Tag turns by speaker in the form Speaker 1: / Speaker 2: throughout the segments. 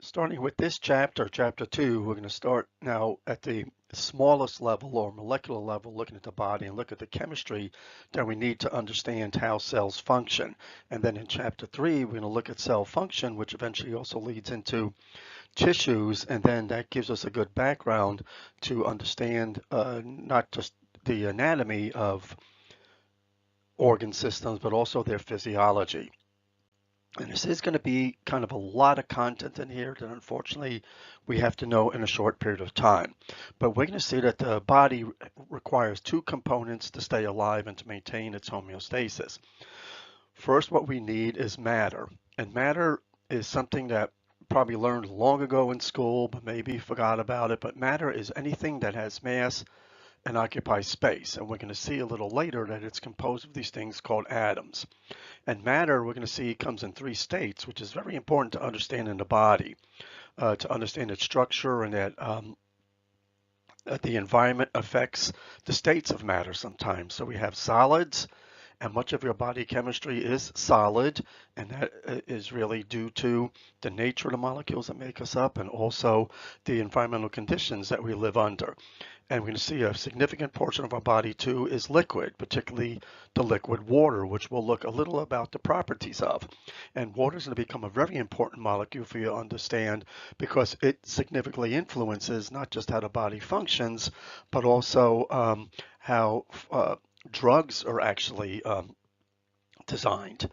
Speaker 1: Starting with this chapter, chapter 2, we're going to start now at the smallest level or molecular level, looking at the body and look at the chemistry that we need to understand how cells function. And then in chapter 3, we're going to look at cell function, which eventually also leads into tissues, and then that gives us a good background to understand not just the anatomy of organ systems, but also their physiology. And this is going to be kind of a lot of content in here that unfortunately we have to know in a short period of time. But we're going to see that the body requires two components to stay alive and to maintain its homeostasis. First, what we need is matter. And matter is something that probably learned long ago in school, but maybe forgot about it. But matter is anything that has mass and occupies space. And we're going to see a little later that it's composed of these things called atoms. And matter, we're going to see, comes in three states, which is very important to understand in the body, to understand its structure and that the environment affects the states of matter sometimes. So we have solids, and much of your body chemistry is solid, and that is really due to the nature of the molecules that make us up and also the environmental conditions that we live under. And we're going to see a significant portion of our body too is liquid, particularly the liquid water, which we'll look a little about the properties of. And water is going to become a very important molecule for you to understand because it significantly influences not just how the body functions, but also how drugs are actually designed.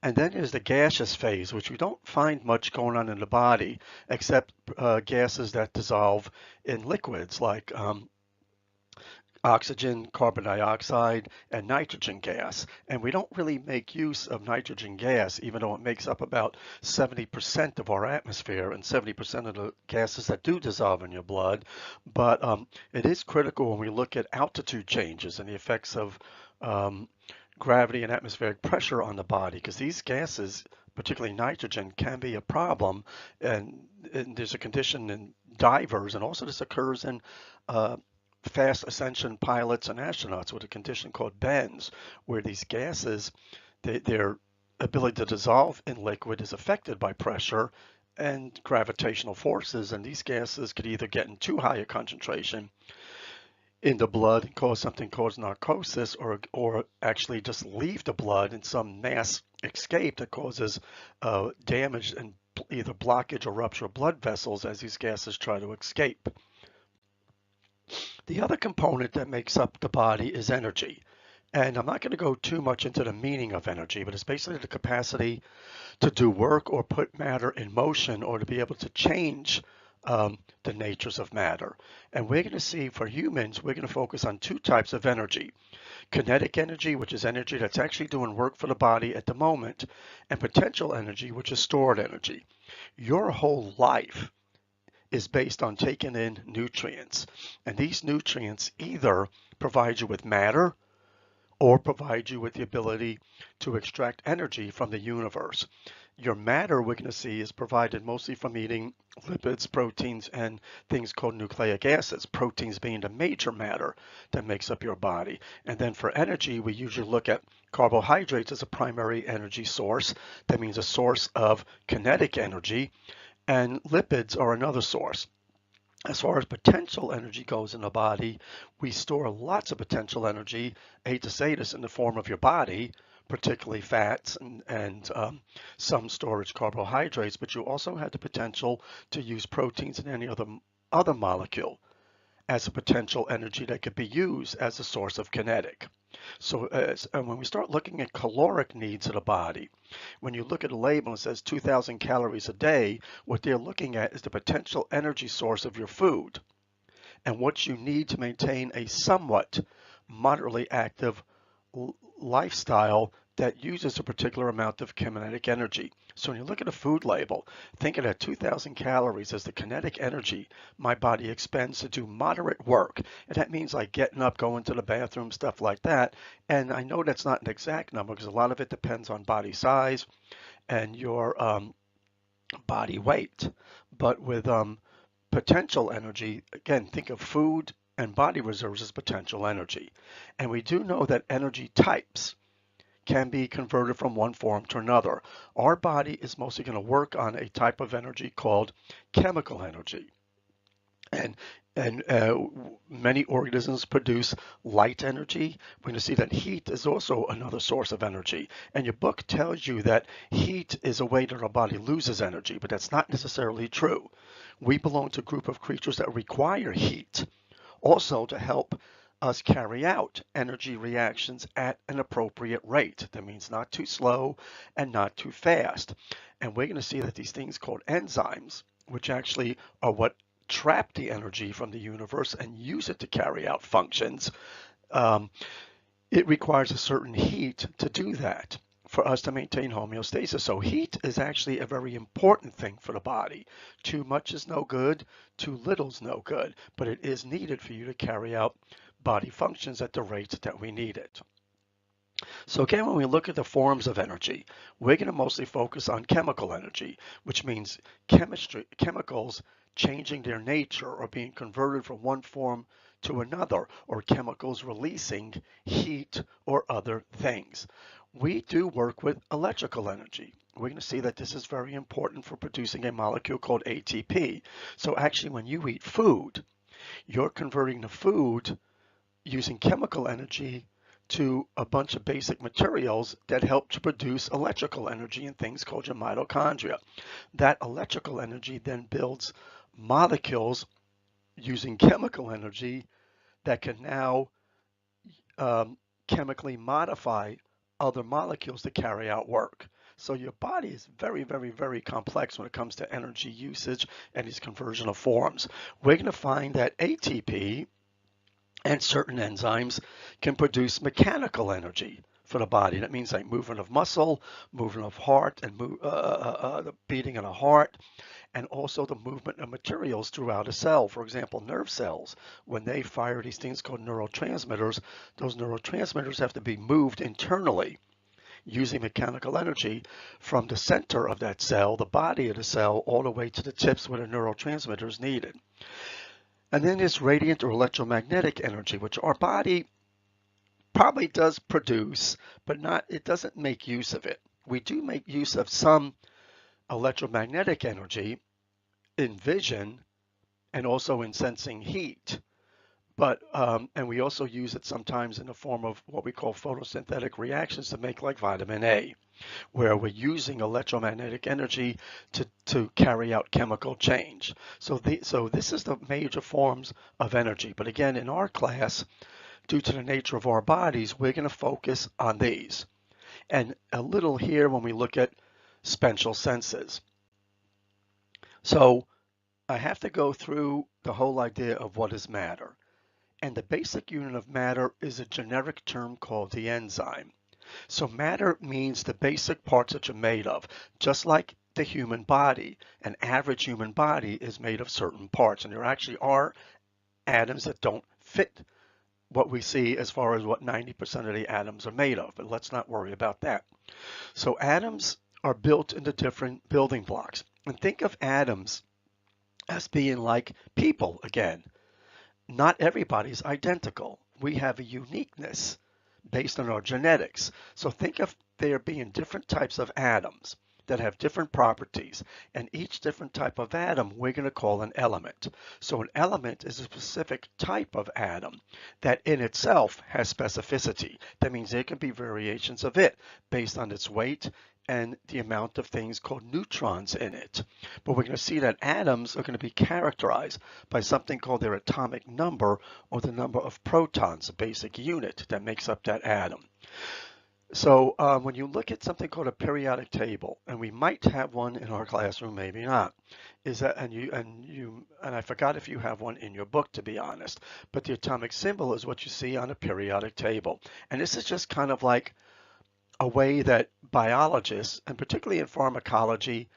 Speaker 1: And then there's the gaseous phase, which we don't find much going on in the body, except gases that dissolve in liquids like oxygen, carbon dioxide, and nitrogen gas. And we don't really make use of nitrogen gas, even though it makes up about 70% of our atmosphere and 70% of the gases that do dissolve in your blood. But it is critical when we look at altitude changes and the effects of gravity and atmospheric pressure on the body, because these gases, particularly nitrogen, can be a problem. And there's a condition in divers, and also this occurs in fast ascension pilots and astronauts with a condition called bends, where these gases, their ability to dissolve in liquid is affected by pressure and gravitational forces, and these gases could either get in too high a concentration in the blood and cause something called narcosis, or actually just leave the blood in some mass escape that causes damage and either blockage or rupture of blood vessels as these gases try to escape. The other component that makes up the body is energy. And I'm not going to go too much into the meaning of energy, but it's basically the capacity to do work or put matter in motion or to be able to change the natures of matter. And we're going to see for humans, we're going to focus on two types of energy. Kinetic energy, which is energy that's actually doing work for the body at the moment, and potential energy, which is stored energy. Your whole life is based on taking in nutrients. And these nutrients either provide you with matter or provide you with the ability to extract energy from the universe. Your matter, we're going to see, is provided mostly from eating lipids, proteins, and things called nucleic acids, proteins being the major matter that makes up your body. And then for energy, we usually look at carbohydrates as a primary energy source. That means a source of kinetic energy, and lipids are another source. As far as potential energy goes in the body, we store lots of potential energy, I hate to say this, in the form of your body, particularly fats and some storage carbohydrates, but you also have the potential to use proteins and any other molecule as a potential energy that could be used as a source of kinetic. So when we start looking at caloric needs of the body, when you look at a label and it says 2,000 calories a day, what they're looking at is the potential energy source of your food and what you need to maintain a somewhat moderately active lifestyle that uses a particular amount of kinetic energy. So when you look at a food label, think of that 2,000 calories as the kinetic energy my body expends to do moderate work. And that means like getting up, going to the bathroom, stuff like that. And I know that's not an exact number because a lot of it depends on body size and your body weight. But with potential energy, again, think of food and body reserves as potential energy. And we do know that energy types can be converted from one form to another. Our body is mostly going to work on a type of energy called chemical energy. And many organisms produce light energy. We're going to see that heat is also another source of energy. And your book tells you that heat is a way that our body loses energy, but that's not necessarily true. We belong to a group of creatures that require heat also to help us carry out energy reactions at an appropriate rate. That means not too slow and not too fast. And we're going to see that these things called enzymes, which actually are what trap the energy from the universe and use it to carry out functions, it requires a certain heat to do that for us to maintain homeostasis. So heat is actually a very important thing for the body. Too much is no good, too little is no good, but it is needed for you to carry out body functions at the rate that we need it. So again, when we look at the forms of energy, we're going to mostly focus on chemical energy, which means chemicals changing their nature or being converted from one form to another, or chemicals releasing heat or other things. We do work with electrical energy. We're going to see that this is very important for producing a molecule called ATP. So actually, when you eat food, you're converting the food using chemical energy to a bunch of basic materials that help to produce electrical energy in things called your mitochondria. That electrical energy then builds molecules using chemical energy that can now chemically modify other molecules to carry out work. So your body is very, very, very complex when it comes to energy usage and these conversion of forms. We're going to find that ATP and certain enzymes can produce mechanical energy for the body. That means like movement of muscle, movement of heart, and the beating of the heart, and also the movement of materials throughout a cell. For example, nerve cells, when they fire these things called neurotransmitters, those neurotransmitters have to be moved internally using mechanical energy from the center of that cell, the body of the cell, all the way to the tips where the neurotransmitter is needed. And then there's radiant or electromagnetic energy, which our body probably does produce, but it doesn't make use of it. We do make use of some electromagnetic energy in vision and also in sensing heat. But and we also use it sometimes in the form of what we call photosynthetic reactions to make like vitamin A, where we're using electromagnetic energy to carry out chemical change. So this is the major forms of energy. But again, in our class, due to the nature of our bodies, we're going to focus on these. And a little here when we look at spatial senses. So I have to go through the whole idea of what is matter. And the basic unit of matter is a generic term called the enzyme. So matter means the basic parts that you're made of, just like the human body. An average human body is made of certain parts, and there actually are atoms that don't fit what we see as far as what 90% of the atoms are made of, but let's not worry about that. So atoms are built into different building blocks. And think of atoms as being like people again. Not everybody's identical. We have a uniqueness based on our genetics. So think of there being different types of atoms that have different properties, and each different type of atom we're going to call an element. So an element is a specific type of atom that in itself has specificity. That means there can be variations of it based on its weight and the amount of things called neutrons in it. But we're going to see that atoms are going to be characterized by something called their atomic number, or the number of protons, a basic unit that makes up that atom. So when you look at something called a periodic table, and we might have one in our classroom, maybe not, and I forgot if you have one in your book, to be honest, but the atomic symbol is what you see on a periodic table. And this is just kind of like a way that biologists, and particularly in pharmacology,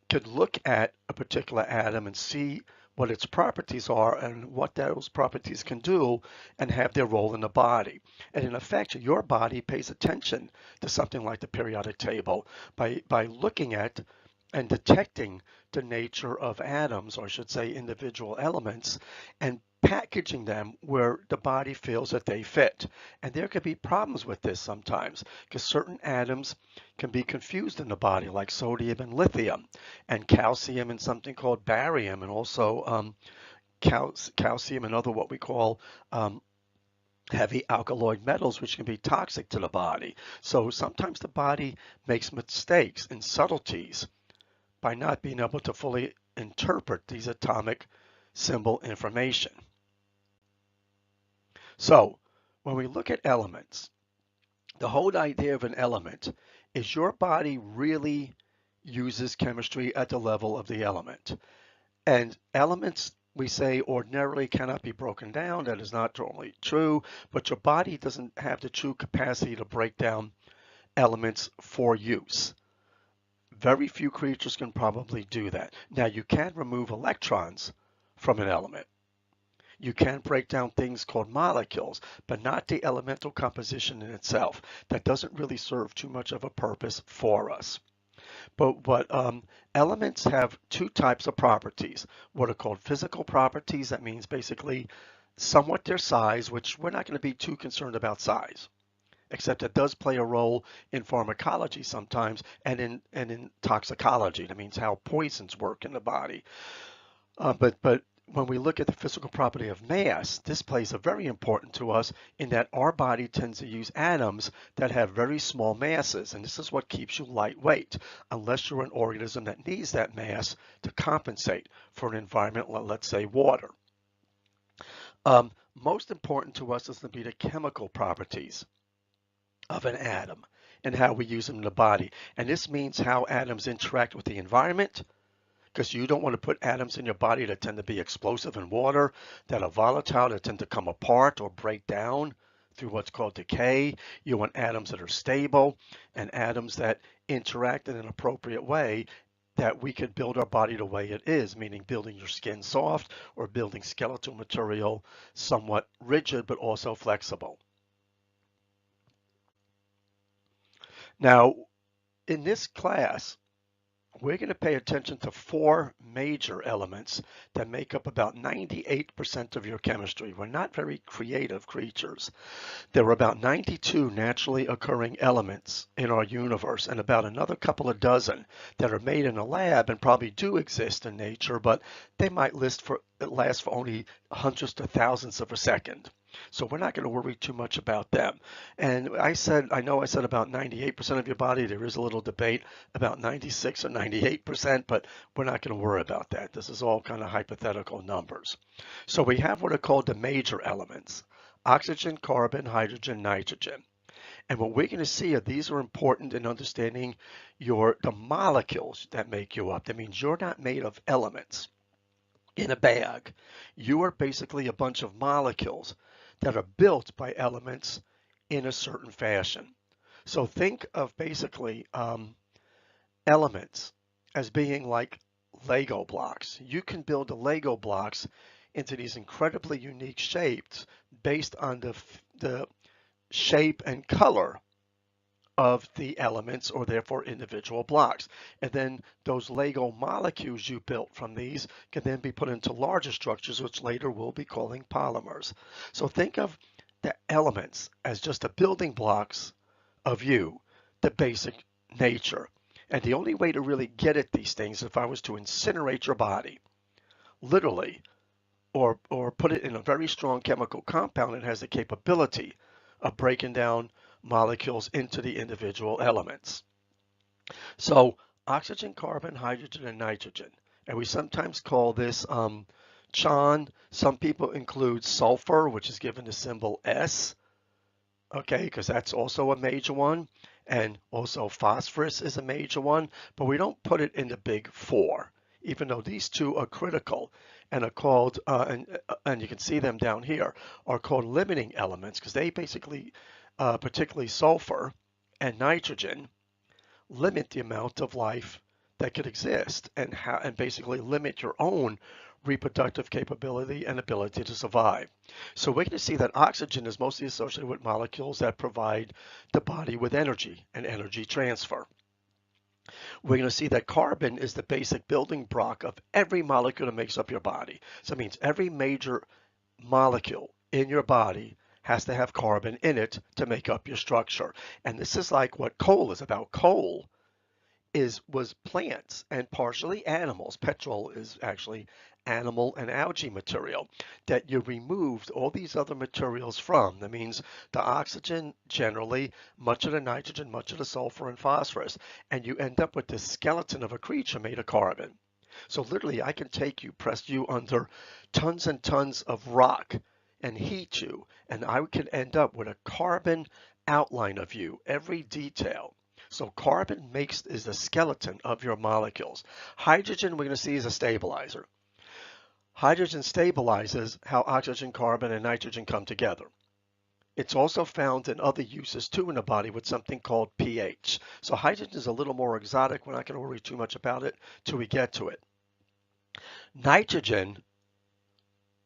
Speaker 1: could look at a particular atom and see what its properties are and what those properties can do and have their role in the body. And in effect, your body pays attention to something like the periodic table by looking at and detecting the nature of atoms, or I should say individual elements, and packaging them where the body feels that they fit. And there could be problems with this sometimes because certain atoms can be confused in the body, like sodium and lithium, and calcium and something called barium, and also calcium and other what we call heavy alkaloid metals, which can be toxic to the body. So sometimes the body makes mistakes and subtleties by not being able to fully interpret these atomic symbol information. So when we look at elements, the whole idea of an element is your body really uses chemistry at the level of the element. And elements, we say, ordinarily cannot be broken down. That is not totally true, but your body doesn't have the true capacity to break down elements for use. Very few creatures can probably do that. Now, you can remove electrons from an element. You can break down things called molecules, but not the elemental composition in itself. That doesn't really serve too much of a purpose for us. But elements have two types of properties, what are called physical properties. That means basically somewhat their size, which we're not going to be too concerned about size, except it does play a role in pharmacology sometimes and in toxicology. That means how poisons work in the body. But when we look at the physical property of mass, this plays a very important to us in that our body tends to use atoms that have very small masses, and this is what keeps you lightweight, unless you're an organism that needs that mass to compensate for an environment, let's say water. Most important to us is to be the chemical properties of an atom and how we use them in the body. And this means how atoms interact with the environment, because you don't want to put atoms in your body that tend to be explosive in water, that are volatile, that tend to come apart or break down through what's called decay. You want atoms that are stable and atoms that interact in an appropriate way that we could build our body the way it is, meaning building your skin soft or building skeletal material somewhat rigid but also flexible. Now, in this class, we're going to pay attention to four major elements that make up about 98% of your chemistry. We're not very creative creatures. There are about 92 naturally occurring elements in our universe and about another couple of dozen that are made in a lab and probably do exist in nature, but they might last for only hundreds to thousands of a second. So we're not going to worry too much about them. And I know I said about 98% of your body. There is a little debate about 96 or 98%, but we're not going to worry about that. This is all kind of hypothetical numbers. So we have what are called the major elements: oxygen, carbon, hydrogen, nitrogen. And what we're going to see are these are important in understanding the molecules that make you up. That means you're not made of elements in a bag. You are basically a bunch of molecules that are built by elements in a certain fashion. So think of basically elements as being like Lego blocks. You can build the Lego blocks into these incredibly unique shapes based on the shape and color of the elements, or therefore individual blocks. And then those Lego molecules you built from these can then be put into larger structures, which later we'll be calling polymers. So think of the elements as just the building blocks of you, the basic nature. And the only way to really get at these things, if I was to incinerate your body, literally, or put it in a very strong chemical compound that has the capability of breaking down molecules into the individual elements. So oxygen, carbon, hydrogen, and nitrogen. And we sometimes call this CHON. Some people include sulfur, which is given the symbol S, okay, because that's also a major one. And also phosphorus is a major one, but we don't put it in the big four, even though these two are critical and are called, and you can see them down here, are called limiting elements because they basically, particularly sulfur and nitrogen, limit the amount of life that could exist and basically limit your own reproductive capability and ability to survive. So we're going to see that oxygen is mostly associated with molecules that provide the body with energy and energy transfer. We're going to see that carbon is the basic building block of every molecule that makes up your body. So it means every major molecule in your body has to have carbon in it to make up your structure. And this is like what coal is about. Coal was plants and partially animals. Petrol is actually animal and algae material that you removed all these other materials from. That means the oxygen generally, much of the nitrogen, much of the sulfur and phosphorus, and you end up with the skeleton of a creature made of carbon. So literally I can take you, press you under tons and tons of rock and heat you, and I can end up with a carbon outline of you, every detail. So carbon is the skeleton of your molecules. Hydrogen we're going to see is a stabilizer. Hydrogen stabilizes how oxygen, carbon, and nitrogen come together. It's also found in other uses too in the body with something called pH. So hydrogen is a little more exotic. We're not going to worry too much about it till we get to it. Nitrogen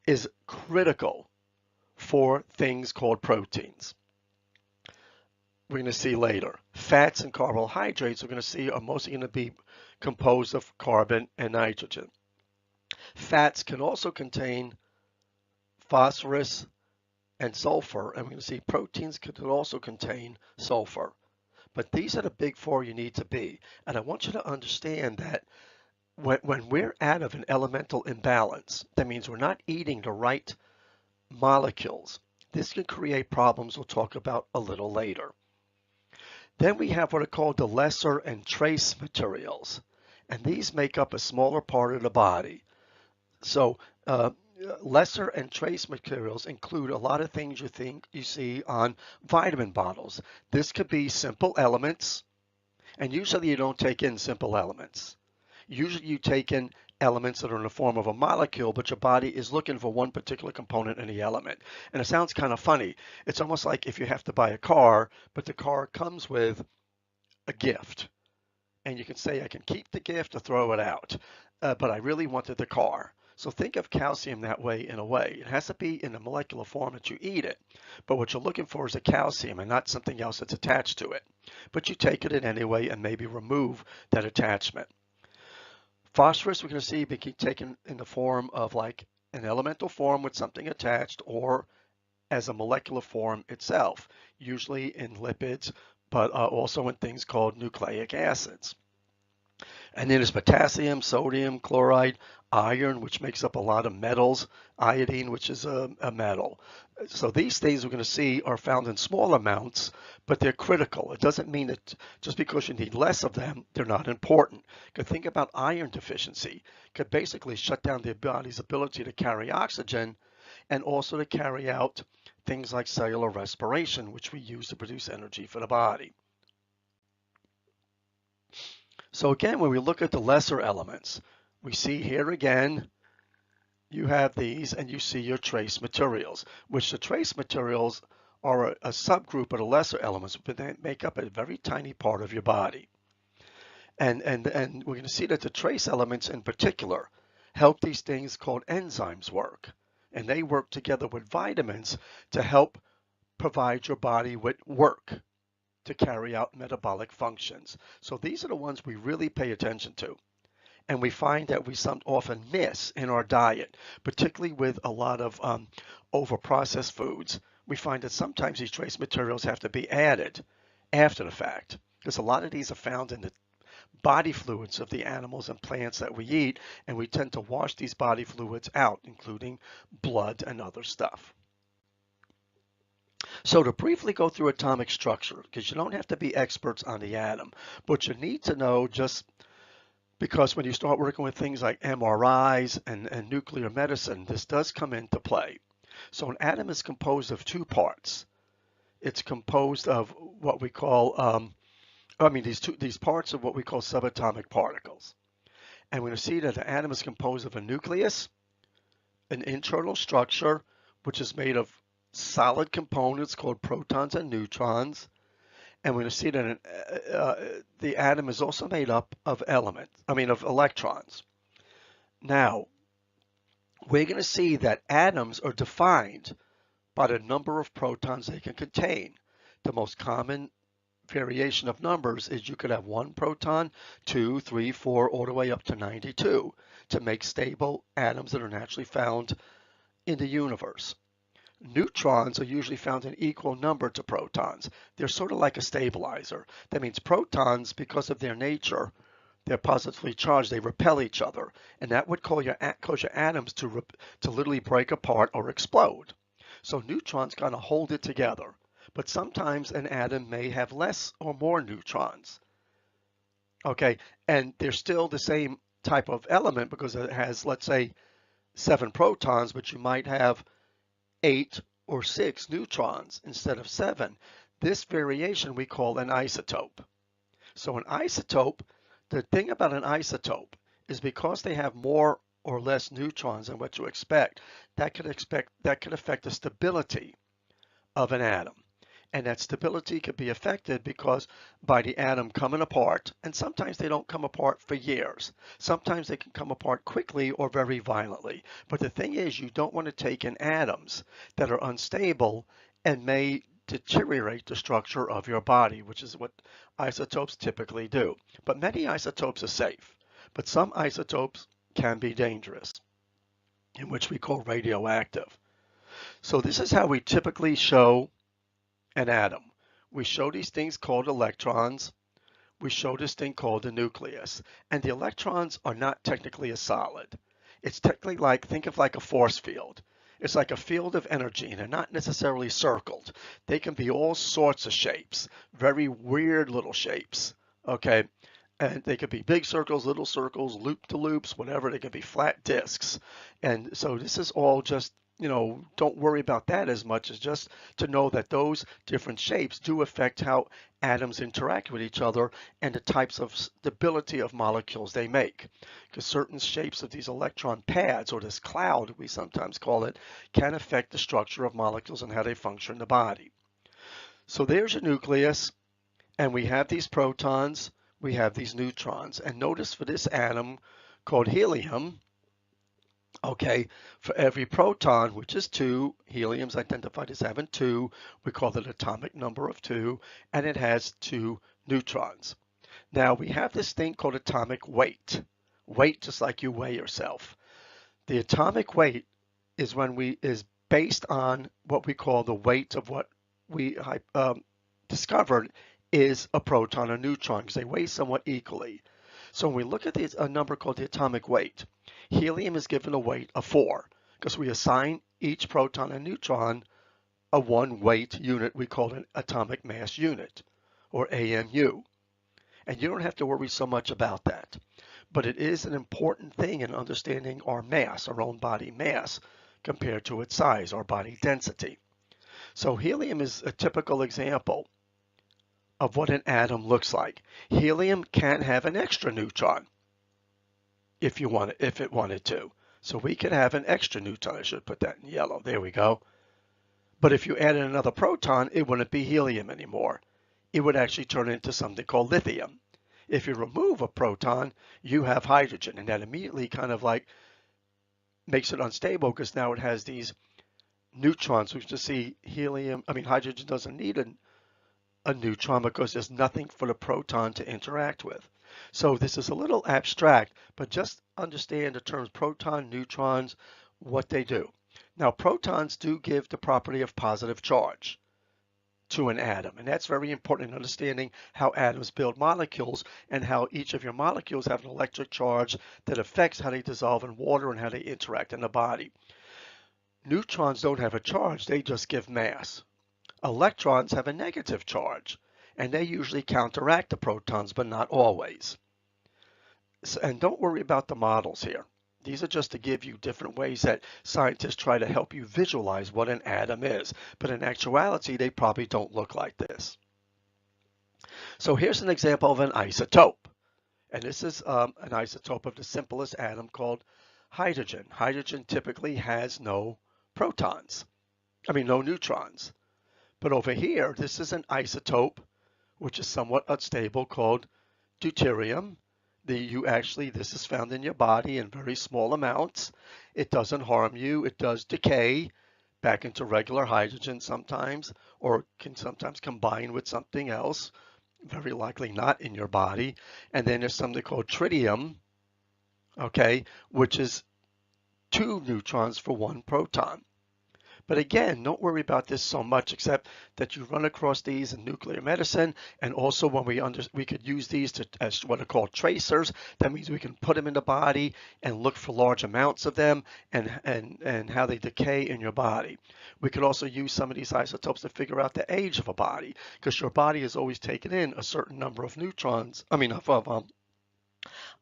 Speaker 1: is critical for things called proteins. We're going to see later. Fats and carbohydrates we're going to see are mostly going to be composed of carbon and nitrogen. Fats can also contain phosphorus and sulfur, and we're going to see proteins could also contain sulfur. But these are the big four you need to be. And I want you to understand that when we're out of an elemental imbalance, that means we're not eating the right molecules. This can create problems we'll talk about a little later. Then we have what are called the lesser and trace materials, and these make up a smaller part of the body. So lesser and trace materials include a lot of things you see on vitamin bottles. This could be simple elements, and usually you don't take in simple elements. Usually you take in elements that are in the form of a molecule, but your body is looking for one particular component in the element. And it sounds kind of funny. It's almost like if you have to buy a car, but the car comes with a gift. And you can say, I can keep the gift or throw it out, but I really wanted the car. So think of calcium that way in a way. It has to be in the molecular form that you eat it, but what you're looking for is a calcium and not something else that's attached to it. But you take it in anyway and maybe remove that attachment. Phosphorus we're going to see be taken in the form of like an elemental form with something attached or as a molecular form itself, usually in lipids, but also in things called nucleic acids. And then there's potassium, sodium, chloride, iron, which makes up a lot of metals, iodine, which is a metal. So these things we're going to see are found in small amounts, but they're critical. It doesn't mean that just because you need less of them, they're not important. Because think about iron deficiency. Could basically shut down the body's ability to carry oxygen and also to carry out things like cellular respiration, which we use to produce energy for the body. So again, when we look at the lesser elements, we see here again, you have these and you see your trace materials, which the trace materials are a subgroup of the lesser elements, but they make up a very tiny part of your body. And we're going to see that the trace elements in particular help these things called enzymes work. And they work together with vitamins to help provide your body with work to carry out metabolic functions. So these are the ones we really pay attention to. And we find that we often miss in our diet, particularly with a lot of over-processed foods. We find that sometimes these trace materials have to be added after the fact, because a lot of these are found in the body fluids of the animals and plants that we eat, and we tend to wash these body fluids out, including blood and other stuff. So to briefly go through atomic structure, because you don't have to be experts on the atom, but you need to know just because when you start working with things like MRIs and nuclear medicine, this does come into play. So an atom is composed of two parts. It's composed of what we call, these parts are what we call subatomic particles. And we're going to see that the atom is composed of a nucleus, an internal structure, which is made of solid components called protons and neutrons, and we're going to see that the atom is also made up of of electrons. Now, we're going to see that atoms are defined by the number of protons they can contain. The most common variation of numbers is you could have 1 proton, 2, 3, 4, all the way up to 92 to make stable atoms that are naturally found in the universe. Neutrons are usually found in equal number to protons. They're sort of like a stabilizer. That means protons, because of their nature, they're positively charged, they repel each other, and that would cause your atoms to literally break apart or explode. So neutrons kind of hold it together, but sometimes an atom may have less or more neutrons. Okay, and they're still the same type of element because it has, let's say, 7 protons, but you might have 8 or 6 neutrons instead of 7. This variation we call an isotope. So an isotope, the thing about an isotope is because they have more or less neutrons than what you expect, that could affect the stability of an atom. And that stability could be affected because by the atom coming apart, and sometimes they don't come apart for years. Sometimes they can come apart quickly or very violently. But the thing is, you don't want to take in atoms that are unstable and may deteriorate the structure of your body, which is what isotopes typically do. But many isotopes are safe, but some isotopes can be dangerous, in which we call radioactive. So this is how we typically show an atom. We show these things called electrons. We show this thing called the nucleus. And the electrons are not technically a solid. It's technically like, think of like a force field. It's like a field of energy, and they're not necessarily circled. They can be all sorts of shapes, very weird little shapes, okay? And they could be big circles, little circles, loop-to-loops, whatever. They could be flat discs. And so this is all just, don't worry about that as much as just to know that those different shapes do affect how atoms interact with each other and the types of stability of molecules they make. Because certain shapes of these electron pads, or this cloud we sometimes call it, can affect the structure of molecules and how they function in the body. So there's your nucleus, and we have these protons, we have these neutrons. And notice for this atom called helium, okay, for every proton, which is 2, helium's identified as having 2, we call it atomic number of 2, and it has 2 neutrons. Now we have this thing called atomic weight. Weight, just like you weigh yourself. The atomic weight is is based on what we call the weight of what we discovered is a proton or neutron, because they weigh somewhat equally. So when we look at a number called the atomic weight, helium is given a weight of 4 because we assign each proton and neutron a 1 weight unit. We call it an atomic mass unit, or AMU. And you don't have to worry so much about that. But it is an important thing in understanding our mass, our own body mass, compared to its size, our body density. So helium is a typical example of what an atom looks like. Helium can have an extra neutron if it wanted to. So we could have an extra neutron. I should put that in yellow. There we go. But if you added another proton, it wouldn't be helium anymore. It would actually turn into something called lithium. If you remove a proton, you have hydrogen, and that immediately kind of like makes it unstable because now it has these neutrons. We just see hydrogen doesn't need a neutron because there's nothing for the proton to interact with. So this is a little abstract, but just understand the terms proton, neutrons, what they do. Now, protons do give the property of positive charge to an atom, and that's very important in understanding how atoms build molecules and how each of your molecules have an electric charge that affects how they dissolve in water and how they interact in the body. Neutrons don't have a charge, they just give mass. Electrons have a negative charge, and they usually counteract the protons, but not always. And don't worry about the models here. These are just to give you different ways that scientists try to help you visualize what an atom is. But in actuality, they probably don't look like this. So here's an example of an isotope. And this is an isotope of the simplest atom called hydrogen. Hydrogen typically has no neutrons. But over here, this is an isotope, which is somewhat unstable, called deuterium. This is found in your body in very small amounts. It doesn't harm you. It does decay back into regular hydrogen sometimes, or can sometimes combine with something else. very likely not in your body. And then there's something called tritium, okay, which is 2 neutrons for 1 proton. But again, don't worry about this so much, except that you run across these in nuclear medicine, and also when we could use these as what are called tracers. That means we can put them in the body and look for large amounts of them and how they decay in your body. We could also use some of these isotopes to figure out the age of a body, because your body is always taking in a certain number of neutrons. I mean, of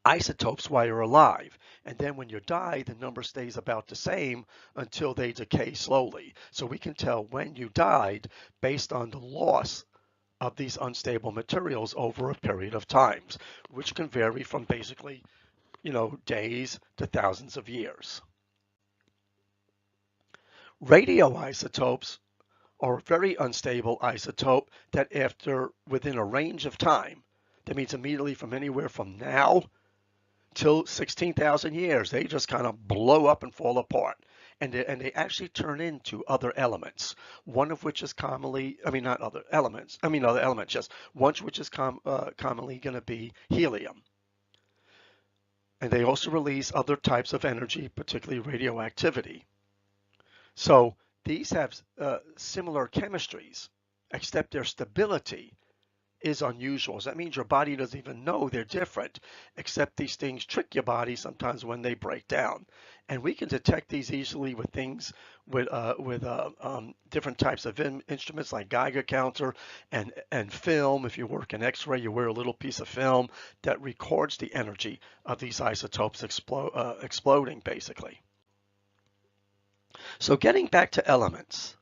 Speaker 1: isotopes while you're alive. And then when you die, the number stays about the same until they decay slowly. So we can tell when you died based on the loss of these unstable materials over a period of times, which can vary from basically, days to thousands of years. Radioisotopes are a very unstable isotope that within a range of time, that means immediately from anywhere from now till 16,000 years, they just kind of blow up and fall apart. And they actually turn into other elements, one of which is commonly, I mean, not other elements, I mean, other elements, just one which is commonly going to be helium. And they also release other types of energy, particularly radioactivity. So these have similar chemistries, except their stability is unusual. So that means your body doesn't even know they're different, except these things trick your body sometimes when they break down. And we can detect these easily with things with different types of instruments like Geiger counter and film. If you work in X-ray, you wear a little piece of film that records the energy of these isotopes exploding, basically. So getting back to elements.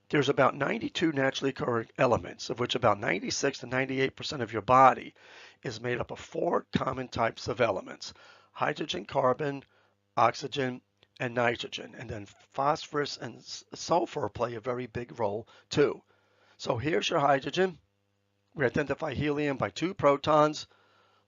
Speaker 1: There's about 92 naturally occurring elements, of which about 96 to 98% of your body is made up of 4 common types of elements: hydrogen, carbon, oxygen, and nitrogen. And then phosphorus and sulfur play a very big role too. So here's your hydrogen. We identify helium by 2 protons,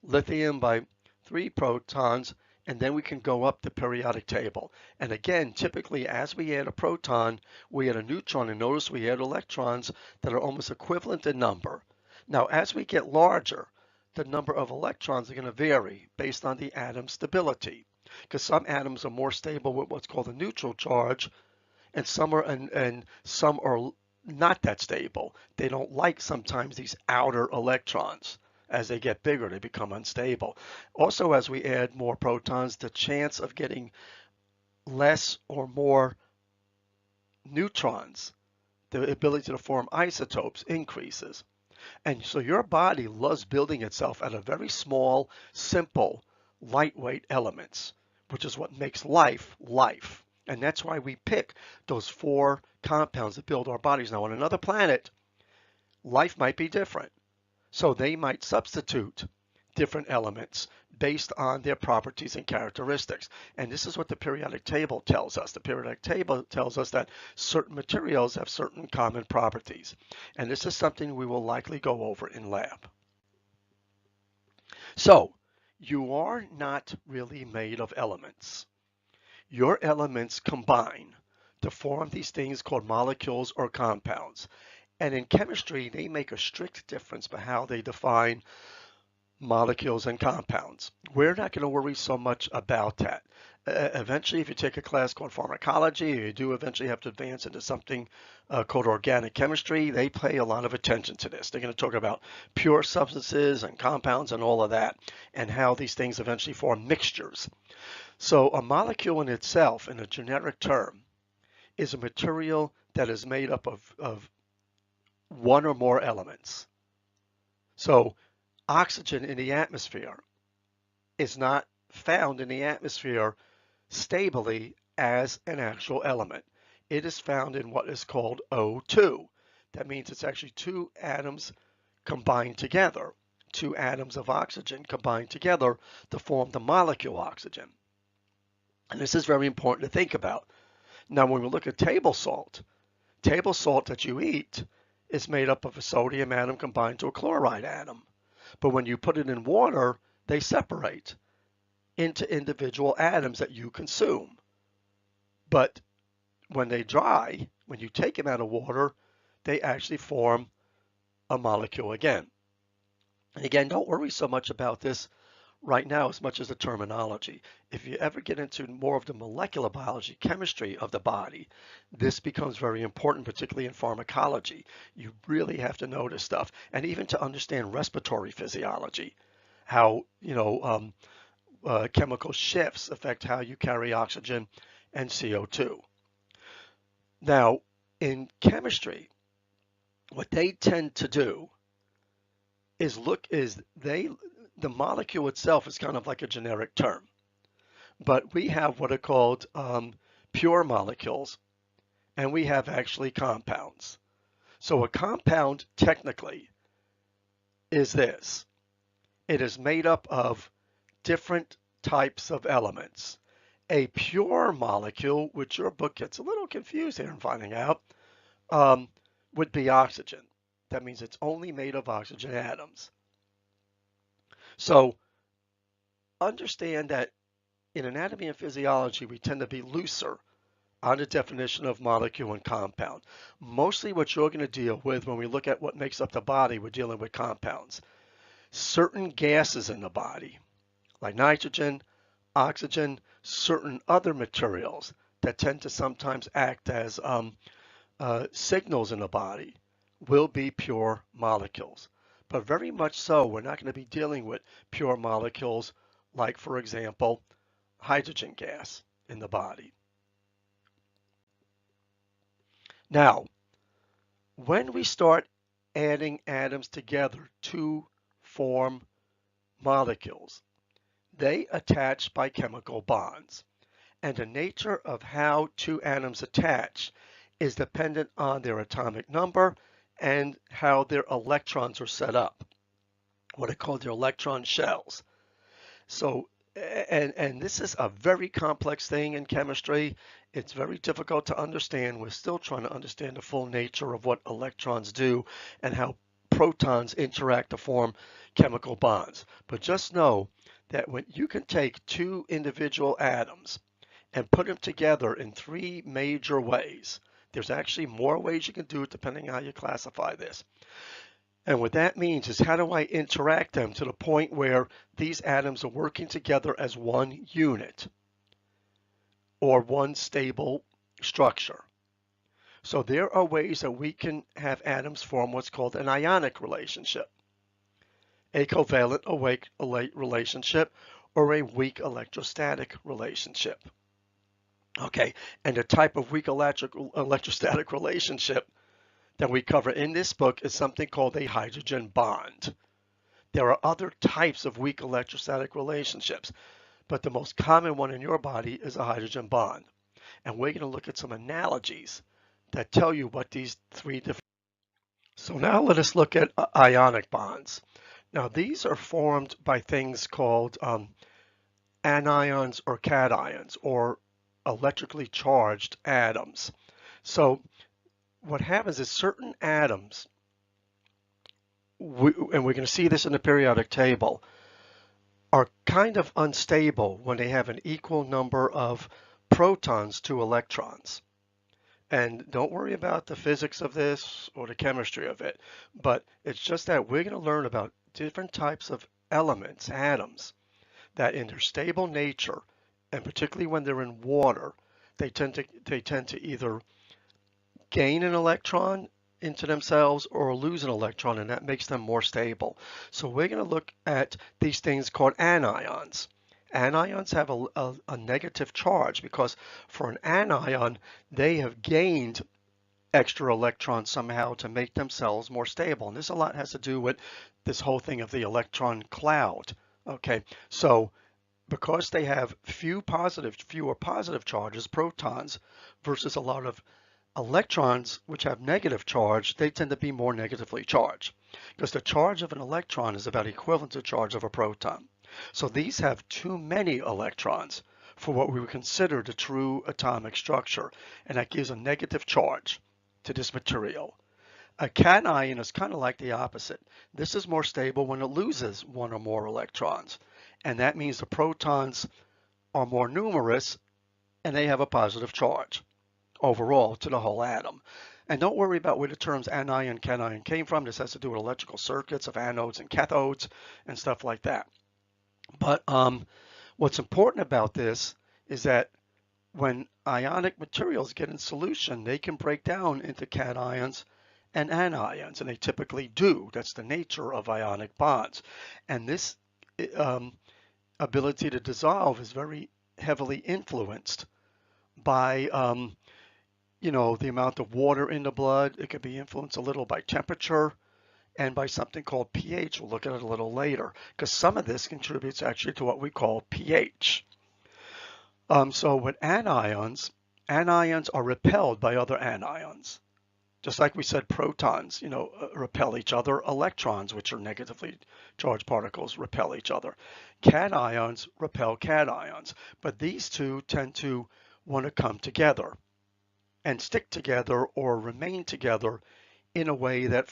Speaker 1: lithium by 3 protons, and then we can go up the periodic table. And again, typically as we add a proton, we add a neutron, and notice we add electrons that are almost equivalent in number. Now, as we get larger, the number of electrons are going to vary based on the atom stability, because some atoms are more stable with what's called a neutral charge, and some are not that stable. They don't like sometimes these outer electrons. As they get bigger, they become unstable. Also, as we add more protons, the chance of getting less or more neutrons, the ability to form isotopes, increases. And so your body loves building itself out of very small, simple, lightweight elements, which is what makes life life. And that's why we pick those 4 compounds that build our bodies. Now, on another planet, life might be different. So they might substitute different elements based on their properties and characteristics. And this is what the periodic table tells us. The periodic table tells us that certain materials have certain common properties. And this is something we will likely go over in lab. So you are not really made of elements. Your elements combine to form these things called molecules or compounds. And in chemistry, they make a strict difference by how they define molecules and compounds. We're not going to worry so much about that. Eventually, if you take a class called pharmacology, or you do eventually have to advance into something called organic chemistry, they pay a lot of attention to this. They're going to talk about pure substances and compounds and all of that, and how these things eventually form mixtures. So a molecule in itself, in a generic term, is a material that is made up of 1 or more elements. So oxygen in the atmosphere is not found in the atmosphere stably as an actual element. It is found in what is called O2. That means it's actually 2 atoms combined together, 2 atoms of oxygen combined together to form the molecule oxygen. And this is very important to think about. Now, when we look at table salt that you eat is made up of a sodium atom combined to a chloride atom. But when you put it in water, they separate into individual atoms that you consume. But when they dry, when you take them out of water, they actually form a molecule again. And again, don't worry so much about this right now as much as the terminology. If you ever get into more of the molecular biology, chemistry of the body, this becomes very important, particularly in pharmacology. You really have to know this stuff. And even to understand respiratory physiology, how, chemical shifts affect how you carry oxygen and CO2. Now, in chemistry, what they tend to do is the molecule itself is kind of like a generic term, but we have what are called pure molecules, and we have actually compounds. So a compound technically is this. It is made up of different types of elements. A pure molecule, which your book gets a little confused here in finding out, would be oxygen. That means it's only made of oxygen atoms. So understand that in anatomy and physiology, we tend to be looser on the definition of molecule and compound. Mostly what you're going to deal with when we look at what makes up the body, we're dealing with compounds. Certain gases in the body, like nitrogen, oxygen, certain other materials that tend to sometimes act as signals in the body will be pure molecules. But very much so, we're not going to be dealing with pure molecules like, for example, hydrogen gas in the body. Now, when we start adding atoms together to form molecules, they attach by chemical bonds. And the nature of how two atoms attach is dependent on their atomic number and how their electrons are set up, what are called their electron shells. So, and this is a very complex thing in chemistry. It's very difficult to understand. We're still trying to understand the full nature of what electrons do and how protons interact to form chemical bonds. But just know that when you can take two individual atoms and put them together in three major ways. There's actually more ways you can do it depending on how you classify this. And what that means is, how do I interact them to the point where these atoms are working together as one unit or one stable structure? So there are ways that we can have atoms form what's called an ionic relationship, a covalent relationship, or a weak electrostatic relationship. Okay, and the type of weak electrostatic relationship that we cover in this book is something called a hydrogen bond. There are other types of weak electrostatic relationships, but the most common one in your body is a hydrogen bond. And we're going to look at some analogies that tell you what these three different. So now let us look at ionic bonds. Now these are formed by things called anions or cations, or electrically charged atoms. So what happens is certain atoms, and we're going to see this in the periodic table, are kind of unstable when they have an equal number of protons to electrons. And don't worry about the physics of this or the chemistry of it, but it's just that we're going to learn about different types of elements, atoms, that in their stable nature, and particularly when they're in water, they tend to either gain an electron into themselves or lose an electron, and that makes them more stable. So we're going to look at these things called anions. Anions have a negative charge because for an anion, they have gained extra electrons somehow to make themselves more stable. And this a lot has to do with this whole thing of the electron cloud. Okay, so because they have fewer positive charges, protons, versus a lot of electrons which have negative charge, they tend to be more negatively charged because the charge of an electron is about equivalent to the charge of a proton. So these have too many electrons for what we would consider the true atomic structure, and that gives a negative charge to this material. A cation is kind of like the opposite. This is more stable when it loses one or more electrons, and that means the protons are more numerous and they have a positive charge overall to the whole atom. And don't worry about where the terms anion, cation came from. This has to do with electrical circuits of anodes and cathodes and stuff like that. But what's important about this is that when ionic materials get in solution, they can break down into cations and anions, and they typically do. That's the nature of ionic bonds. And this um, ability to dissolve is very heavily influenced by the amount of water in the blood. It could be influenced a little by temperature and by something called pH. We'll look at it a little later, because some of this contributes actually to what we call pH. So with anions are repelled by other anions. Just like we said, protons, repel each other. Electrons, which are negatively charged particles, repel each other. Cations repel cations. But these two tend to want to come together and stick together or remain together in a way that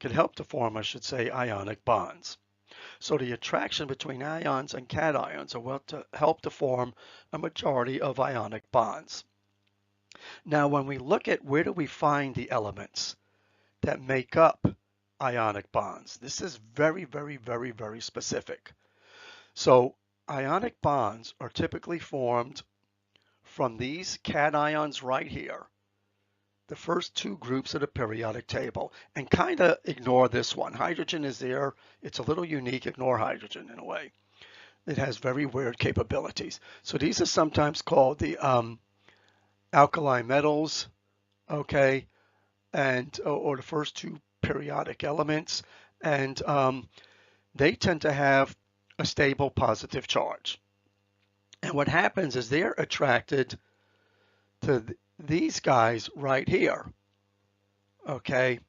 Speaker 1: can help to form, I should say, ionic bonds. So the attraction between ions and cations are what to help to form a majority of ionic bonds. Now, when we look at where do we find the elements that make up ionic bonds, this is very, very, very, very specific. So ionic bonds are typically formed from these cations right here, the first two groups of the periodic table, and kind of ignore this one. Hydrogen is there. It's a little unique. Ignore hydrogen in a way. It has very weird capabilities. So these are sometimes called the alkali metals, okay, and or the first two periodic elements, and they tend to have a stable positive charge. And what happens is they're attracted to these guys right here, okay,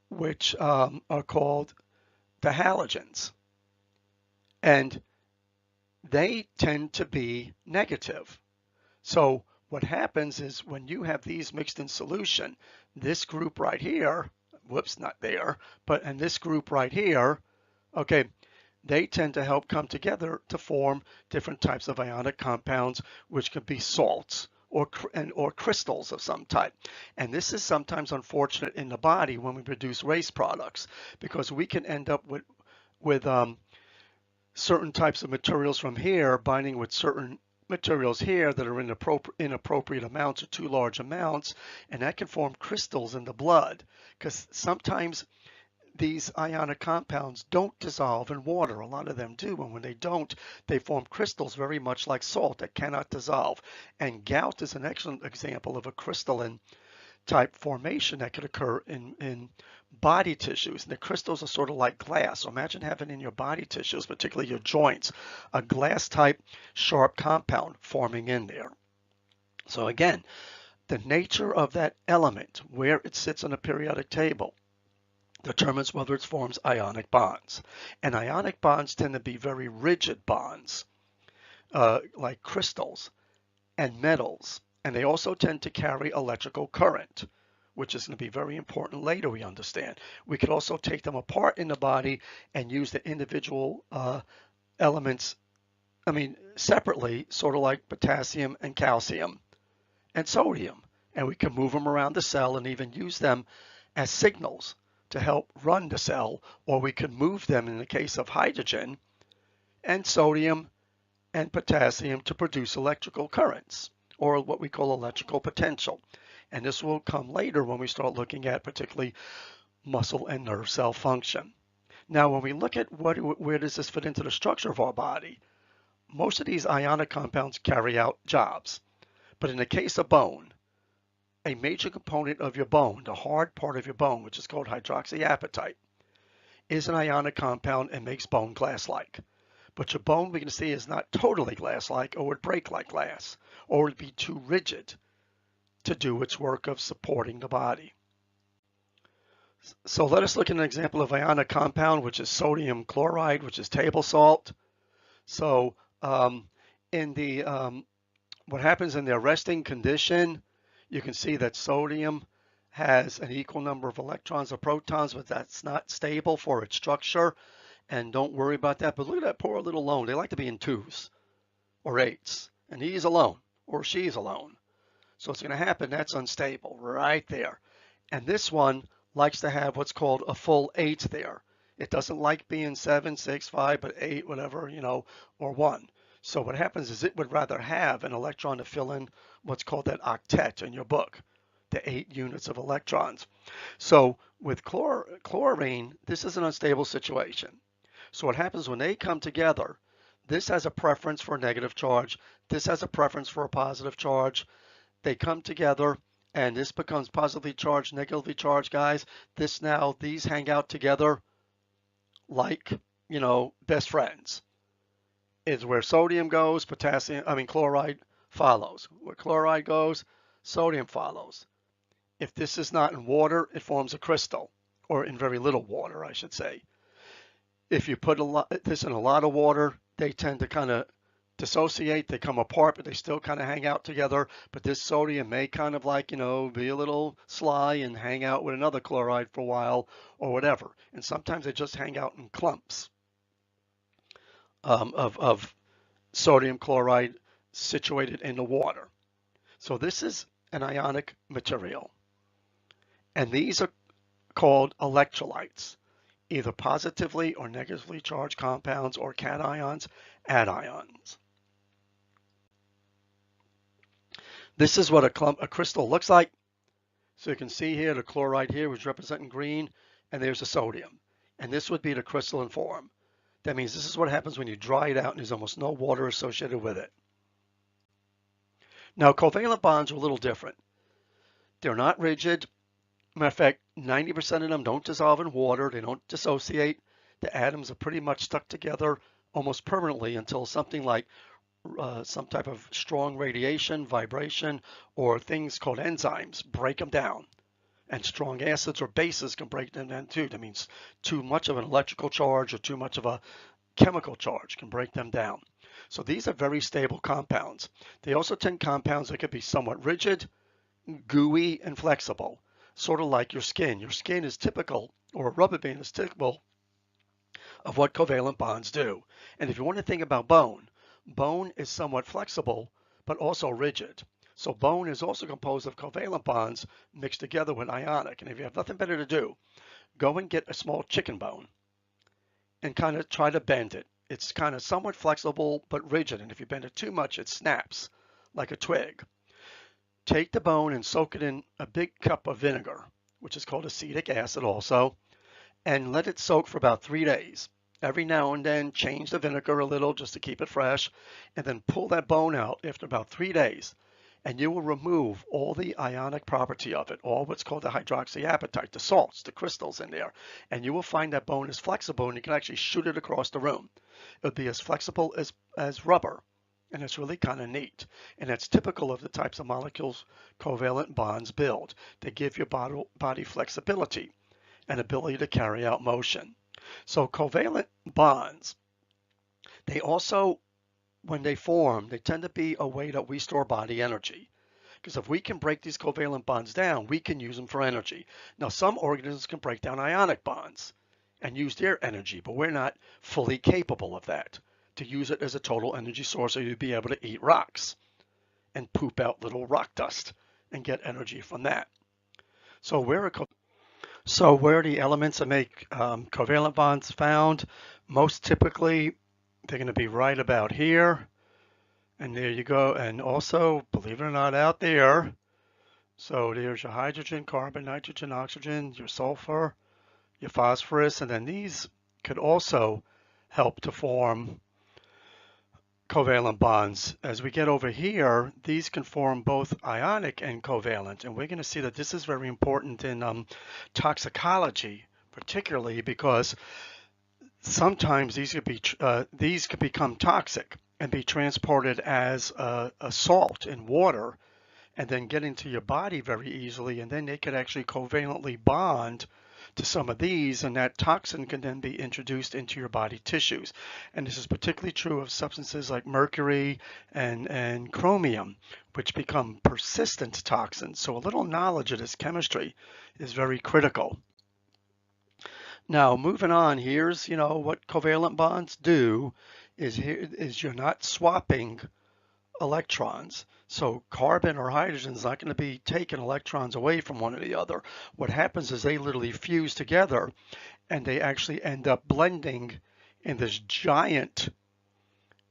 Speaker 1: which are called the halogens. And they tend to be negative. So what happens is when you have these mixed in solution, this group right here, whoops, not there, but in this group right here, okay, they tend to help come together to form different types of ionic compounds, which could be salts or crystals of some type. And this is sometimes unfortunate in the body when we produce waste products, because we can end up with certain types of materials from here binding with certain materials here that are inappropriate amounts or too large amounts, and that can form crystals in the blood, because sometimes these ionic compounds don't dissolve in water. A lot of them do, and when they don't, they form crystals very much like salt that cannot dissolve. And gout is an excellent example of a crystalline type formation that could occur in body tissues. And the crystals are sort of like glass. So imagine having in your body tissues, particularly your joints, a glass type sharp compound forming in there. So again, the nature of that element, where it sits on a periodic table, determines whether it forms ionic bonds. And ionic bonds tend to be very rigid bonds, like crystals and metals. And they also tend to carry electrical current, which is going to be very important later, we understand. We could also take them apart in the body and use the individual elements, separately, sort of like potassium and calcium and sodium. And we can move them around the cell and even use them as signals to help run the cell, or we can move them in the case of hydrogen and sodium and potassium to produce electrical currents, or what we call electrical potential. And this will come later when we start looking at particularly muscle and nerve cell function. Now, when we look at where does this fit into the structure of our body, most of these ionic compounds carry out jobs. But in the case of bone, a major component of your bone, the hard part of your bone, which is called hydroxyapatite, is an ionic compound and makes bone glass-like. But your bone, we can see, is not totally glass-like, or would break like glass, or would be too rigid to do its work of supporting the body. So let us look at an example of ionic compound, which is sodium chloride, which is table salt. So in the what happens in the resting condition, you can see that sodium has an equal number of electrons or protons, but that's not stable for its structure. And don't worry about that. But look at that poor little lone. They like to be in twos or eights. And he's alone or she's alone. So it's going to happen, that's unstable right there. And this one likes to have what's called a full 8 there. It doesn't like being 7, 6, 5, but 8, whatever, or 1. So what happens is it would rather have an electron to fill in what's called that octet in your book, the 8 units of electrons. So with chlorine, this is an unstable situation. So what happens when they come together, this has a preference for a negative charge, this has a preference for a positive charge. They come together and this becomes positively charged, negatively charged, guys. These hang out together like, best friends. Is where sodium goes, chloride follows. Where chloride goes, sodium follows. If this is not in water, it forms a crystal, or in very little water, I should say. If you put this in a lot of water, they tend to kind of dissociate, they come apart, but they still kind of hang out together. But this sodium may kind of be a little sly and hang out with another chloride for a while or whatever. And sometimes they just hang out in clumps of sodium chloride situated in the water. So this is an ionic material. And these are called electrolytes, either positively or negatively charged compounds or cations, anions. This is what a crystal looks like. So you can see here the chloride here was representing green, and there's the sodium. And this would be the crystalline form. That means this is what happens when you dry it out and there's almost no water associated with it. Now, covalent bonds are a little different. They're not rigid. Matter of fact, 90% of them don't dissolve in water. They don't dissociate. The atoms are pretty much stuck together almost permanently until something like some type of strong radiation, vibration, or things called enzymes break them down. And strong acids or bases can break them down too. That means too much of an electrical charge or too much of a chemical charge can break them down. So these are very stable compounds. They also tend compounds that could be somewhat rigid, gooey, and flexible, sort of like your skin. Your skin is typical, or a rubber band is typical of what covalent bonds do. And if you want to think about bone, bone is somewhat flexible, but also rigid. So bone is also composed of covalent bonds mixed together with ionic. And if you have nothing better to do, go and get a small chicken bone and kind of try to bend it. It's kind of somewhat flexible, but rigid. And if you bend it too much, it snaps like a twig. Take the bone and soak it in a big cup of vinegar, which is called acetic acid also, and let it soak for about 3 days. Every now and then, change the vinegar a little just to keep it fresh, and then pull that bone out after about 3 days, and you will remove all the ionic property of it, all what's called the hydroxyapatite, the salts, the crystals in there, and you will find that bone is flexible, and you can actually shoot it across the room. It would be as flexible as rubber, and it's really kind of neat. And that's typical of the types of molecules covalent bonds build. They give your body flexibility and ability to carry out motion. So covalent bonds, they also, when they form, they tend to be a way that we store body energy. Because if we can break these covalent bonds down, we can use them for energy. Now, some organisms can break down ionic bonds and use their energy, but we're not fully capable of that, to use it as a total energy source, or you'd be able to eat rocks and poop out little rock dust and get energy from that. So where are the elements that make covalent bonds found? Most typically, they're going to be right about here. And there you go. And also, believe it or not, out there. So there's your hydrogen, carbon, nitrogen, oxygen, your sulfur, your phosphorus, and then these could also help to form covalent bonds. As we get over here, these can form both ionic and covalent, and we're going to see that this is very important in toxicology, particularly because sometimes these could become toxic and be transported as a salt in water and then get into your body very easily, and then they could actually covalently bond to some of these, and that toxin can then be introduced into your body tissues. And this is particularly true of substances like mercury and chromium, which become persistent toxins. So a little knowledge of this chemistry is very critical. Now, moving on, here's, what covalent bonds do is you're not swapping electrons. So carbon or hydrogen is not going to be taking electrons away from one or the other. What happens is they literally fuse together and they actually end up blending in this giant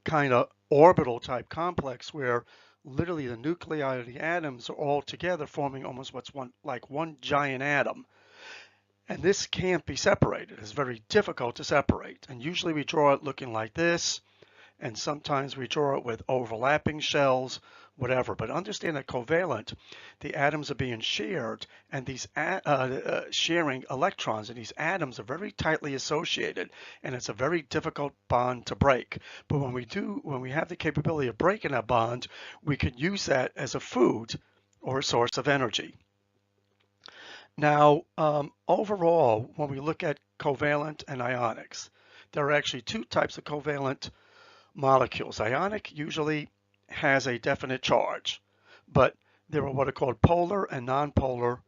Speaker 1: kind of orbital type complex where literally the nuclei of the atoms are all together forming almost what's one giant atom. And this can't be separated. It's very difficult to separate. And usually we draw it looking like this, and sometimes we draw it with overlapping shells, whatever. But understand that covalent, the atoms are being shared, and these sharing electrons, and these atoms are very tightly associated, and it's a very difficult bond to break. But when we have the capability of breaking that bond, we can use that as a food or a source of energy. Now, overall, when we look at covalent and ionics, there are actually two types of covalent molecules. Ionic usually has a definite charge, but there are what are called polar and nonpolar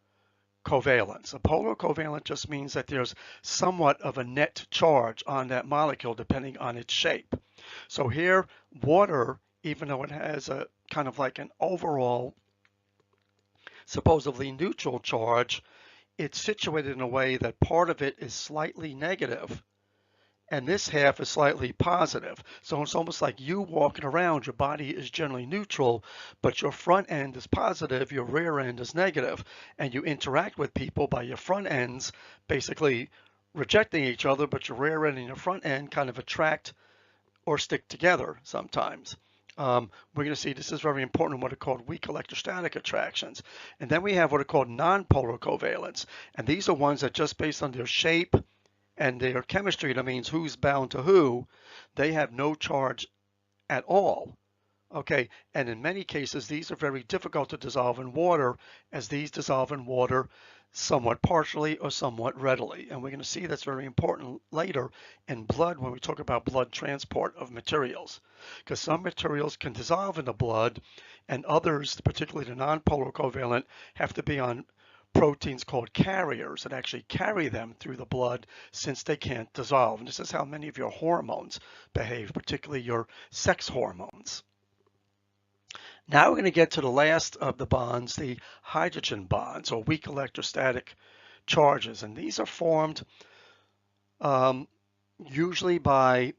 Speaker 1: covalents. A polar covalent just means that there's somewhat of a net charge on that molecule depending on its shape. So here, water, even though it has a kind of like an overall supposedly neutral charge, it's situated in a way that part of it is slightly negative and this half is slightly positive. So it's almost like you walking around, your body is generally neutral, but your front end is positive, your rear end is negative, and you interact with people by your front ends basically rejecting each other, but your rear end and your front end kind of attract or stick together sometimes. We're going to see this is very important in what are called weak electrostatic attractions. And then we have what are called nonpolar covalents. And these are ones that just based on their shape and their chemistry, that means who's bound to who, they have no charge at all. Okay, and in many cases, these are very difficult to dissolve in water, as these dissolve in water somewhat partially or somewhat readily. And we're going to see that's very important later in blood when we talk about blood transport of materials. Because some materials can dissolve in the blood, and others, particularly the nonpolar covalent, have to be on proteins called carriers that actually carry them through the blood since they can't dissolve. And this is how many of your hormones behave, particularly your sex hormones. Now we're going to get to the last of the bonds, the hydrogen bonds, or weak electrostatic charges. And these are formed usually by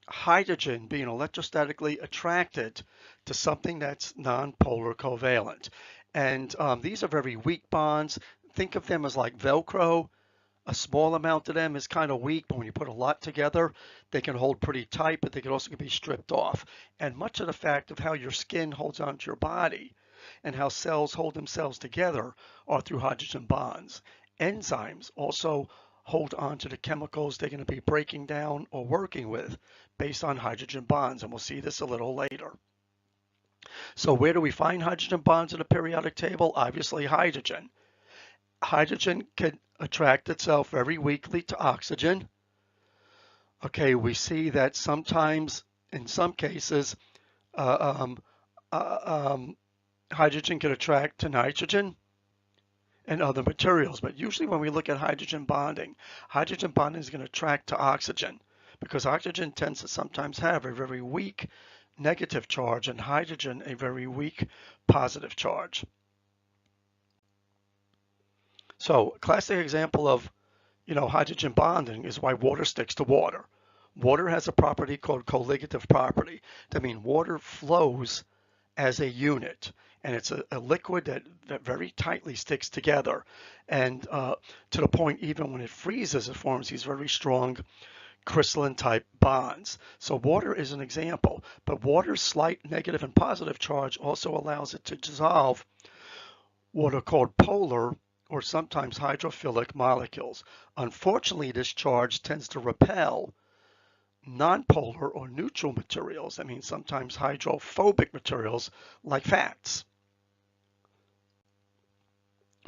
Speaker 1: hydrogen being electrostatically attracted to something that's nonpolar covalent. And these are very weak bonds. Think of them as like Velcro. A small amount of them is kind of weak, but when you put a lot together, they can hold pretty tight, but they can also be stripped off. And much of the fact of how your skin holds onto your body and how cells hold themselves together are through hydrogen bonds. Enzymes also hold on to the chemicals they're going to be breaking down or working with based on hydrogen bonds, and we'll see this a little later. So where do we find hydrogen bonds in the periodic table? Obviously hydrogen. Hydrogen can attract itself very weakly to oxygen. Okay, we see that sometimes, in some cases, hydrogen can attract to nitrogen and other materials. But usually when we look at hydrogen bonding is going to attract to oxygen because oxygen tends to sometimes have a very weak negative charge and hydrogen a very weak positive charge. So a classic example of, hydrogen bonding is why water sticks to water. Water has a property called colligative property. That means water flows as a unit, and it's a liquid that very tightly sticks together. And to the point, even when it freezes, it forms these very strong crystalline type bonds. So water is an example, but water's slight negative and positive charge also allows it to dissolve what are called polar or sometimes hydrophilic molecules. Unfortunately, this charge tends to repel nonpolar or neutral materials. That means sometimes hydrophobic materials like fats.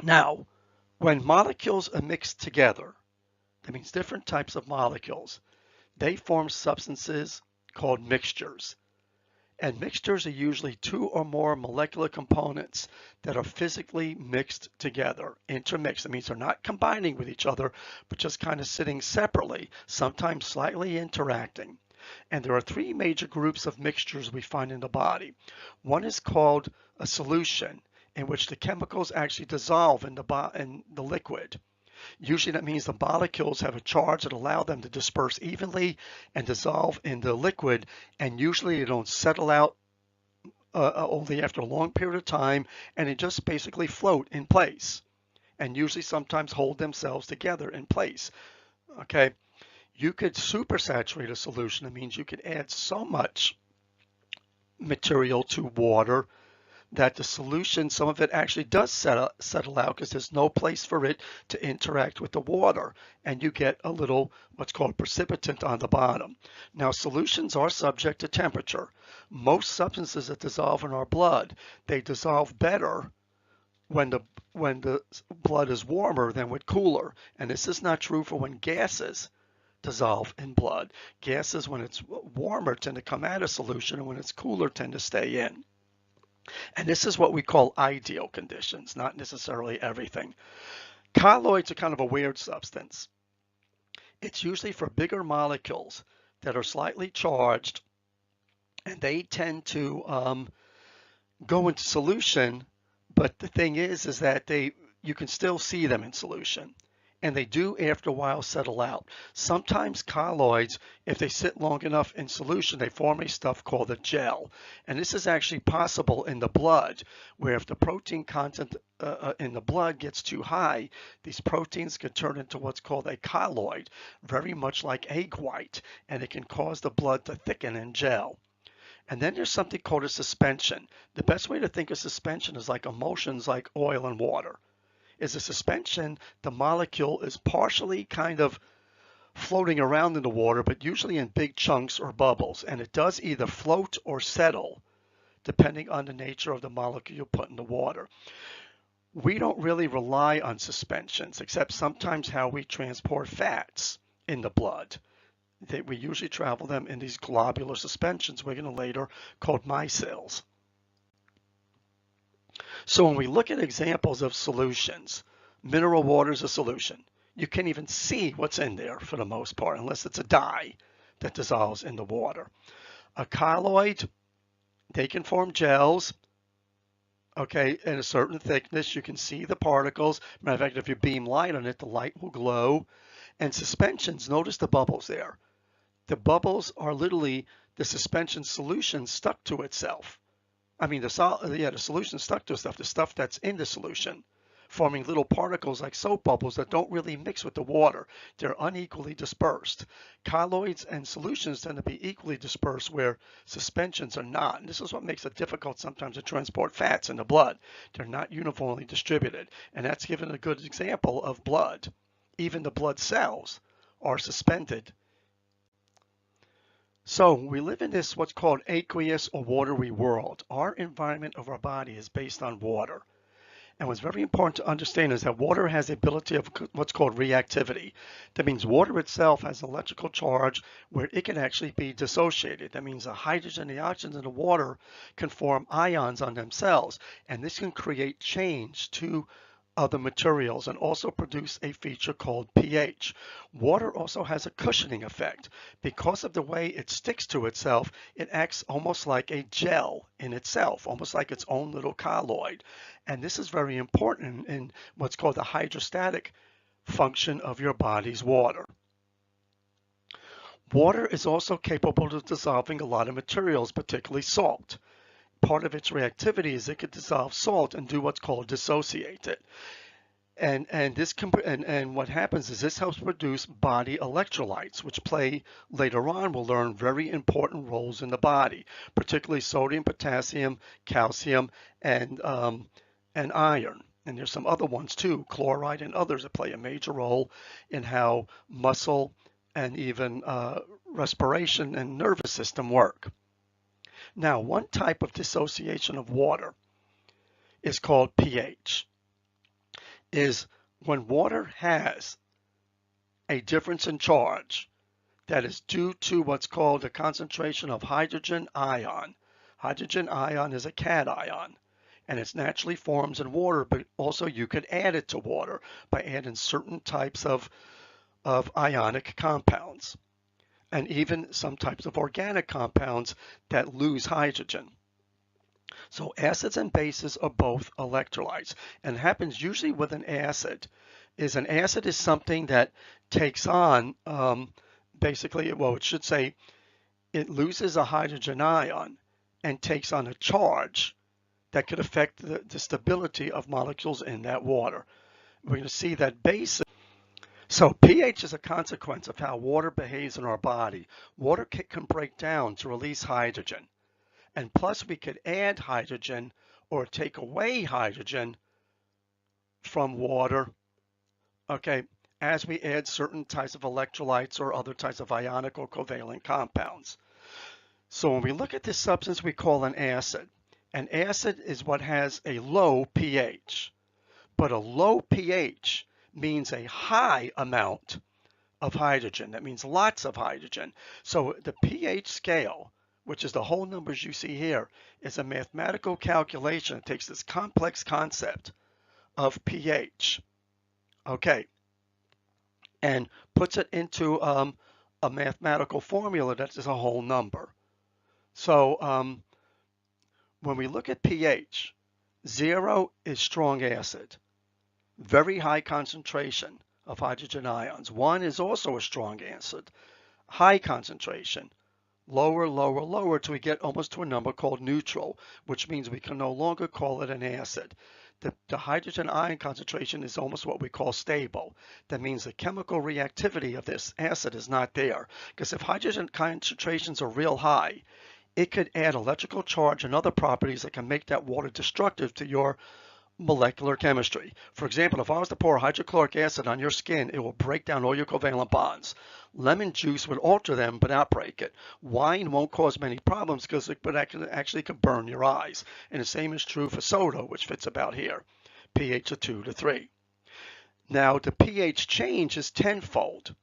Speaker 1: Now, when molecules are mixed together, that means different types of molecules, they form substances called mixtures. And mixtures are usually two or more molecular components that are physically mixed together, intermixed. That means they're not combining with each other, but just kind of sitting separately, sometimes slightly interacting. And there are three major groups of mixtures we find in the body. One is called a solution, in which the chemicals actually dissolve in the liquid. Usually that means the molecules have a charge that allow them to disperse evenly and dissolve in the liquid, and usually they don't settle out only after a long period of time, and they just basically float in place, and usually sometimes hold themselves together in place. Okay, you could supersaturate a solution. It means you could add so much material to water that the solution, some of it actually does settle out because there's no place for it to interact with the water, and you get a little what's called precipitant on the bottom. Now, solutions are subject to temperature. Most substances that dissolve in our blood, they dissolve better when the blood is warmer than with cooler, and this is not true for when gases dissolve in blood. Gases, when it's warmer, tend to come out of solution, and when it's cooler, tend to stay in. And this is what we call ideal conditions, not necessarily everything. Colloids are kind of a weird substance. It's usually for bigger molecules that are slightly charged, and they tend to go into solution, but the thing is that you can still see them in solution. And they do after a while settle out. Sometimes colloids, if they sit long enough in solution, they form a stuff called a gel. And this is actually possible in the blood, where if the protein content in the blood gets too high, these proteins can turn into what's called a colloid, very much like egg white, and it can cause the blood to thicken and gel. And then there's something called a suspension. The best way to think of suspension is like emulsions like oil and water. Is a suspension, the molecule is partially kind of floating around in the water, but usually in big chunks or bubbles, and it does either float or settle depending on the nature of the molecule you put in the water. We don't really rely on suspensions, except sometimes how we transport fats in the blood. We usually travel them in these globular suspensions we're going to later called micelles. So when we look at examples of solutions, mineral water is a solution. You can't even see what's in there for the most part, unless it's a dye that dissolves in the water. A colloid, they can form gels, okay, in a certain thickness. You can see the particles. Matter of fact, if you beam light on it, the light will glow. And suspensions, notice the bubbles there. The bubbles are literally the suspension solution stuck to itself. I mean, the solution stuck to stuff, the stuff that's in the solution, forming little particles like soap bubbles that don't really mix with the water. They're unequally dispersed. Colloids and solutions tend to be equally dispersed, where suspensions are not. And this is what makes it difficult sometimes to transport fats in the blood. They're not uniformly distributed. And that's given a good example of blood. Even the blood cells are suspended. So we live in this what's called aqueous or watery world. Our environment of our body is based on water. And what's very important to understand is that water has the ability of what's called reactivity. That means water itself has an electrical charge where it can actually be dissociated. That means the hydrogen and the oxygen in the water can form ions on themselves. And this can create change to other materials and also produce a feature called pH. Water also has a cushioning effect. Because of the way it sticks to itself, it acts almost like a gel in itself, almost like its own little colloid. And this is very important in what's called the hydrostatic function of your body's water. Water is also capable of dissolving a lot of materials, particularly salt. Part of its reactivity is it could dissolve salt and do what's called dissociate it. And what happens is this helps produce body electrolytes, which play later on, we'll learn, very important roles in the body, particularly sodium, potassium, calcium, and iron. And there's some other ones too, chloride and others, that play a major role in how muscle and even respiration and nervous system work. Now, one type of dissociation of water is called pH. Is when water has a difference in charge that is due to what's called a concentration of hydrogen ion. Hydrogen ion is a cation, and it naturally forms in water, but also you could add it to water by adding certain types of ionic compounds. and even some types of organic compounds that lose hydrogen. So acids and bases are both electrolytes, and it happens usually with an acid. An acid is something that takes on basically, well, it should say it loses a hydrogen ion and takes on a charge that could affect the stability of molecules in that water. We're going to see that base. So pH is a consequence of how water behaves in our body. Water can break down to release hydrogen. And plus we could add hydrogen or take away hydrogen from water, okay, as we add certain types of electrolytes or other types of ionic or covalent compounds. So when we look at this substance we call an acid is what has a low pH. But a low pH means a high amount of hydrogen. That means lots of hydrogen. So the pH scale, which is the whole numbers you see here, is a mathematical calculation. It takes this complex concept of pH, okay, and puts it into a mathematical formula that is a whole number. So when we look at pH, 0 is strong acid, very high concentration of hydrogen ions. 1 is also a strong acid, high concentration. Lower, lower, lower till we get almost to a number called neutral, which means we can no longer call it an acid. The hydrogen ion concentration is almost what we call stable. That means the chemical reactivity of this acid is not there. Because if hydrogen concentrations are real high, it could add electrical charge and other properties that can make that water destructive to your molecular chemistry. For example, if I was to pour hydrochloric acid on your skin, it will break down all your covalent bonds. Lemon juice would alter them but not break it. Wine won't cause many problems because it actually can burn your eyes. And the same is true for soda, which fits about here, pH of 2 to 3. Now, the pH change is tenfold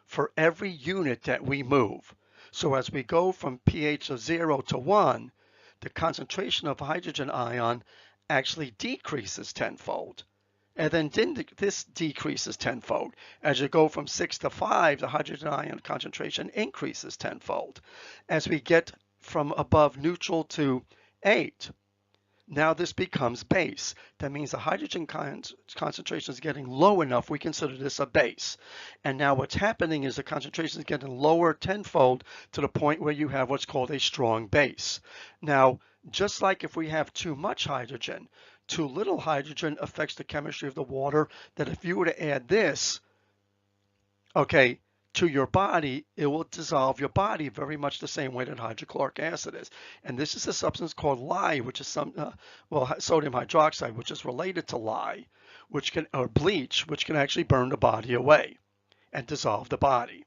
Speaker 1: for every unit that we move. So as we go from pH of 0 to 1, the concentration of hydrogen ion actually decreases tenfold. And then this decreases tenfold. As you go from 6 to 5, the hydrogen ion concentration increases tenfold. As we get from above neutral to 8, now this becomes base. That means the hydrogen concentration is getting low enough, we consider this a base. And now what's happening is the concentration is getting lower tenfold to the point where you have what's called a strong base. Now, just like if we have too much hydrogen, too little hydrogen affects the chemistry of the water, that if you were to add this, okay, to your body, it will dissolve your body very much the same way that hydrochloric acid is. And this is a substance called lye, which is sodium hydroxide, which is related to lye, or bleach, which can actually burn the body away and dissolve the body.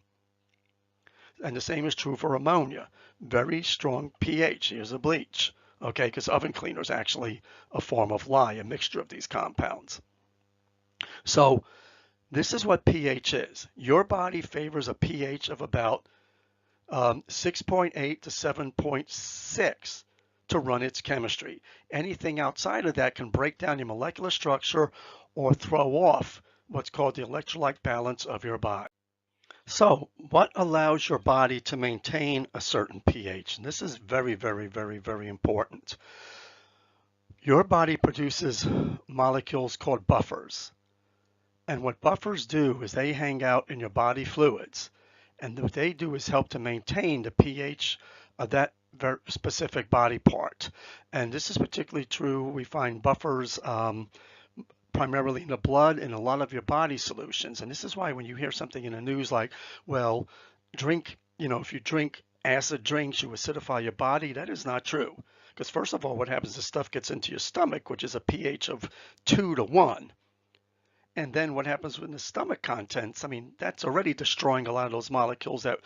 Speaker 1: And the same is true for ammonia. Very strong pH. Here's a bleach, okay, because oven cleaner is actually a form of lye, a mixture of these compounds. So this is what pH is. Your body favors a pH of about 6.8 to 7.6 to run its chemistry. Anything outside of that can break down your molecular structure or throw off what's called the electrolyte balance of your body. So what allows your body to maintain a certain pH? And this is very, very, very, very important. Your body produces molecules called buffers. And what buffers do is they hang out in your body fluids. And what they do is help to maintain the pH of that very specific body part. And this is particularly true. We find buffers primarily in the blood and a lot of your body solutions. And this is why when you hear something in the news like, well, if you drink acid drinks, you acidify your body, that is not true. Because first of all, what happens is stuff gets into your stomach, which is a pH of 2 to 1. And then what happens with the stomach contents, I mean, that's already destroying a lot of those molecules that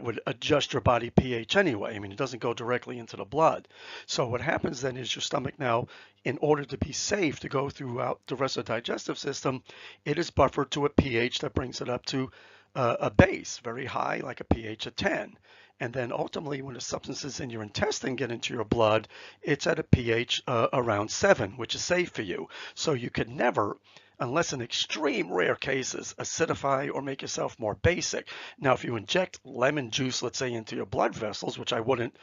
Speaker 1: would adjust your body pH anyway. I mean, it doesn't go directly into the blood. So what happens then is your stomach now, in order to be safe to go throughout the rest of the digestive system, it is buffered to a pH that brings it up to a base, very high, like a pH of 10. And then ultimately, when the substances in your intestine get into your blood, it's at a pH around 7, which is safe for you. So you could never unless in extreme rare cases, acidify or make yourself more basic. Now, if you inject lemon juice, let's say, into your blood vessels, which I wouldn't,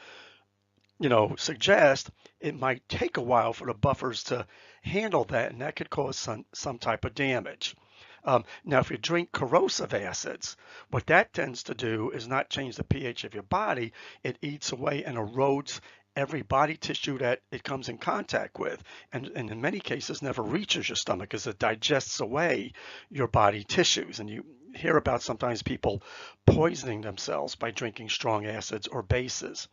Speaker 1: suggest, it might take a while for the buffers to handle that, and that could cause some type of damage. Now, if you drink corrosive acids, what that tends to do is not change the pH of your body. It eats away and erodes every body tissue that it comes in contact with, and in many cases never reaches your stomach as it digests away your body tissues. And you hear about sometimes people poisoning themselves by drinking strong acids or bases.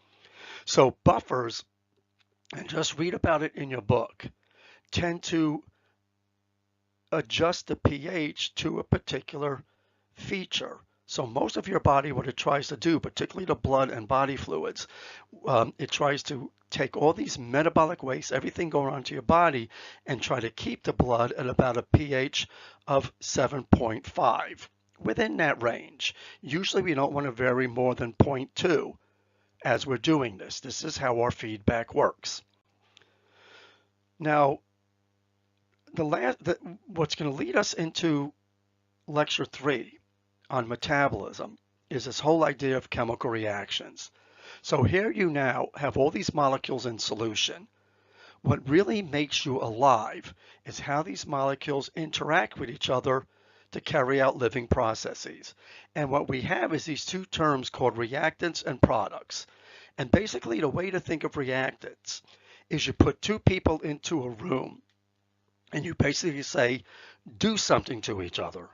Speaker 1: So buffers, and just read about it in your book, tend to adjust the pH to a particular feature. So most of your body, what it tries to do, particularly the blood and body fluids, it tries to take all these metabolic wastes, everything going on to your body, and try to keep the blood at about a pH of 7.5, within that range. Usually we don't want to vary more than 0.2 as we're doing this. This is how our feedback works. Now, what's going to lead us into lecture 3 on metabolism is this whole idea of chemical reactions. So here you now have all these molecules in solution. What really makes you alive is how these molecules interact with each other to carry out living processes. And what we have is these two terms called reactants and products. And basically the way to think of reactants is you put two people into a room and you basically say, do something to each other.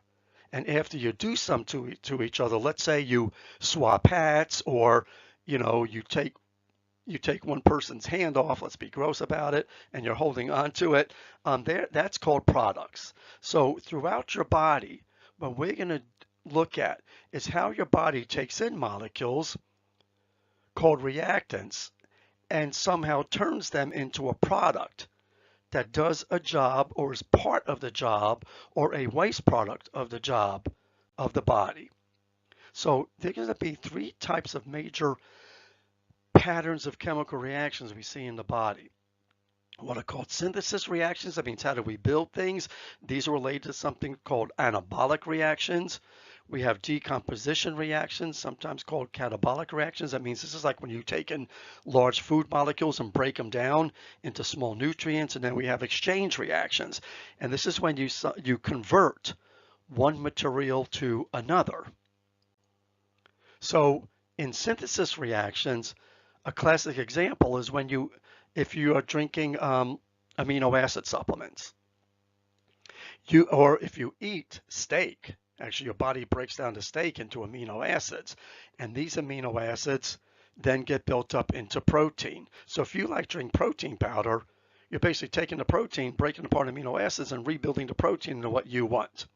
Speaker 1: And after you do something to each other, let's say you swap hats, or you take one person's hand off, let's be gross about it, and you're holding on to it, that's called products. So throughout your body, what we're going to look at is how your body takes in molecules called reactants and somehow turns them into a product that does a job or is part of the job or a waste product of the job of the body. So there's going to be 3 types of major patterns of chemical reactions we see in the body. What are called synthesis reactions. That means how do we build things? These are related to something called anabolic reactions. We have decomposition reactions, sometimes called catabolic reactions. That means this is like when you take in large food molecules and break them down into small nutrients. And then we have exchange reactions. And this is when you convert one material to another. So in synthesis reactions, a classic example is if you are drinking amino acid supplements, or if you eat steak. Actually, your body breaks down the steak into amino acids, and these amino acids then get built up into protein. So if you drink protein powder, you're basically taking the protein, breaking apart amino acids, and rebuilding the protein into what you want.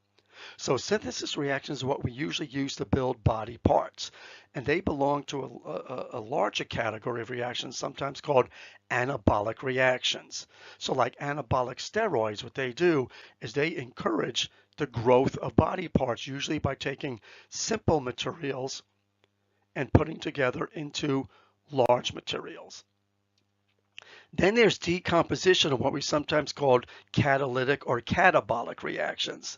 Speaker 1: So synthesis reactions are what we usually use to build body parts, and they belong to a larger category of reactions, sometimes called anabolic reactions. So like anabolic steroids, what they do is they encourage the growth of body parts, usually by taking simple materials and putting together into large materials. Then there's decomposition of what we sometimes call catalytic or catabolic reactions.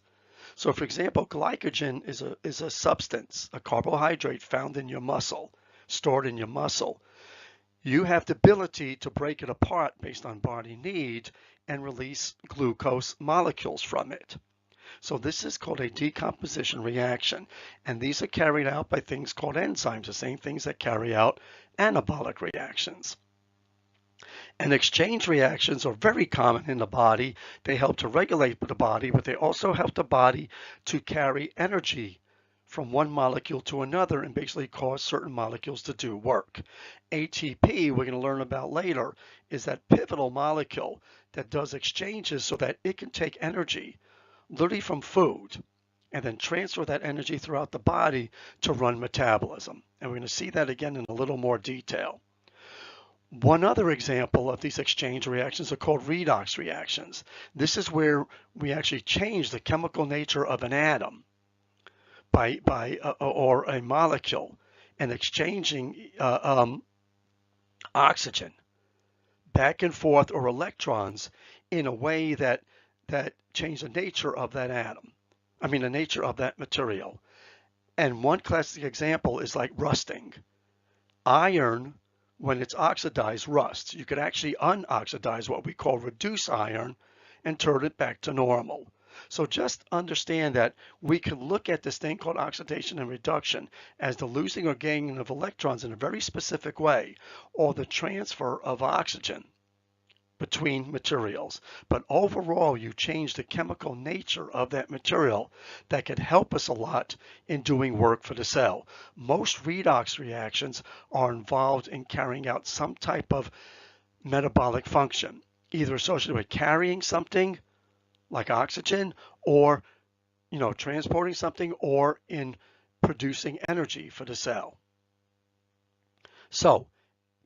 Speaker 1: So for example, glycogen is a substance, a carbohydrate found in your muscle, stored in your muscle. You have the ability to break it apart based on body need and release glucose molecules from it. So this is called a decomposition reaction, and these are carried out by things called enzymes, the same things that carry out anabolic reactions. And exchange reactions are very common in the body. They help to regulate the body, but they also help the body to carry energy from one molecule to another and basically cause certain molecules to do work. ATP, we're going to learn about later, is that pivotal molecule that does exchanges so that it can take energy literally from food and then transfer that energy throughout the body to run metabolism. And we're going to see that again in a little more detail. One other example of these exchange reactions are called redox reactions. This is where we actually change the chemical nature of an atom or a molecule and exchanging oxygen back and forth or electrons in a way that that change the nature of that atom. I mean, the nature of that material. And one classic example is like rusting. Iron, when it's oxidized, rusts. You could actually unoxidize what we call reduce iron and turn it back to normal. So just understand that we can look at this thing called oxidation and reduction as the losing or gaining of electrons in a very specific way, or the transfer of oxygen between materials. But overall, you change the chemical nature of that material that could help us a lot in doing work for the cell. Most redox reactions are involved in carrying out some type of metabolic function, either associated with carrying something like oxygen, or transporting something, or in producing energy for the cell. So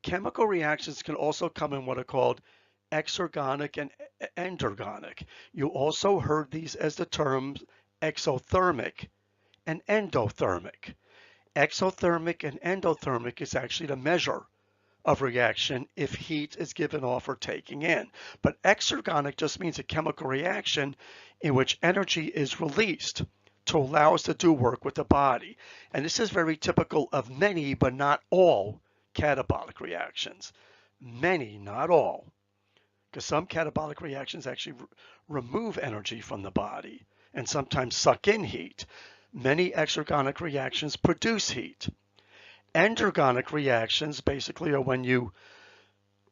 Speaker 1: chemical reactions can also come in what are called exergonic and endergonic. You also heard these as the terms exothermic and endothermic. Exothermic and endothermic is actually the measure of reaction if heat is given off or taken in. But exergonic just means a chemical reaction in which energy is released to allow us to do work with the body. And this is very typical of many, but not all, catabolic reactions. Many, not all. Because some catabolic reactions actually remove energy from the body and sometimes suck in heat. Many exergonic reactions produce heat. Endergonic reactions basically are when you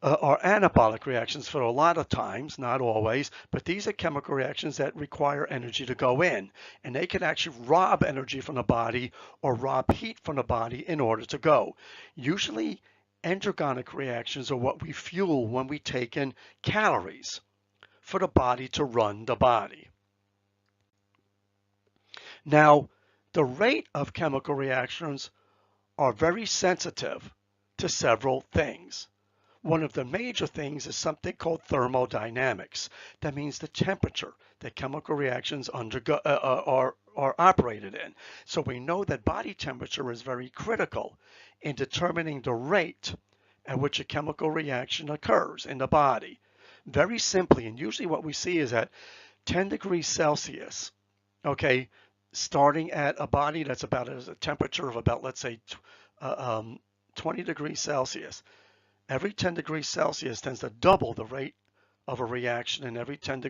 Speaker 1: are anabolic reactions for a lot of times, not always, but these are chemical reactions that require energy to go in, and they can actually rob energy from the body or rob heat from the body in order to go. Usually endergonic reactions are what we fuel when we take in calories for the body to run the body. Now, the rate of chemical reactions are very sensitive to several things. One of the major things is something called thermodynamics. That means the temperature that chemical reactions are operated in. So we know that body temperature is very critical in determining the rate at which a chemical reaction occurs in the body. Very simply, and usually what we see is at 10 degrees Celsius, okay, starting at a body that's about a temperature of about, let's say, 20 degrees Celsius. Every 10 degrees Celsius tends to double the rate of a reaction, and every 10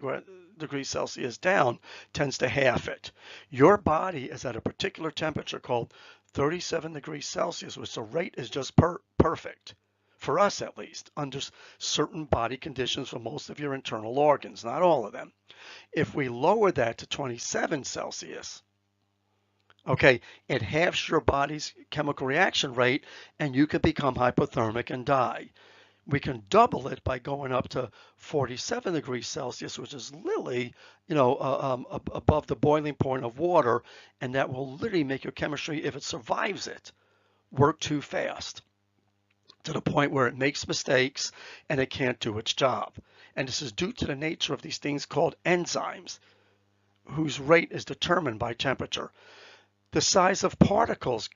Speaker 1: degrees Celsius down tends to half it. Your body is at a particular temperature called 37 degrees Celsius, which the rate is just perfect, for us at least, under certain body conditions for most of your internal organs, not all of them. If we lower that to 27 Celsius, okay, it halves your body's chemical reaction rate, and you can become hypothermic and die. We can double it by going up to 47 degrees Celsius, which is literally, above the boiling point of water, and that will literally make your chemistry, if it survives it, work too fast to the point where it makes mistakes and it can't do its job. And this is due to the nature of these things called enzymes, whose rate is determined by temperature. The size of particles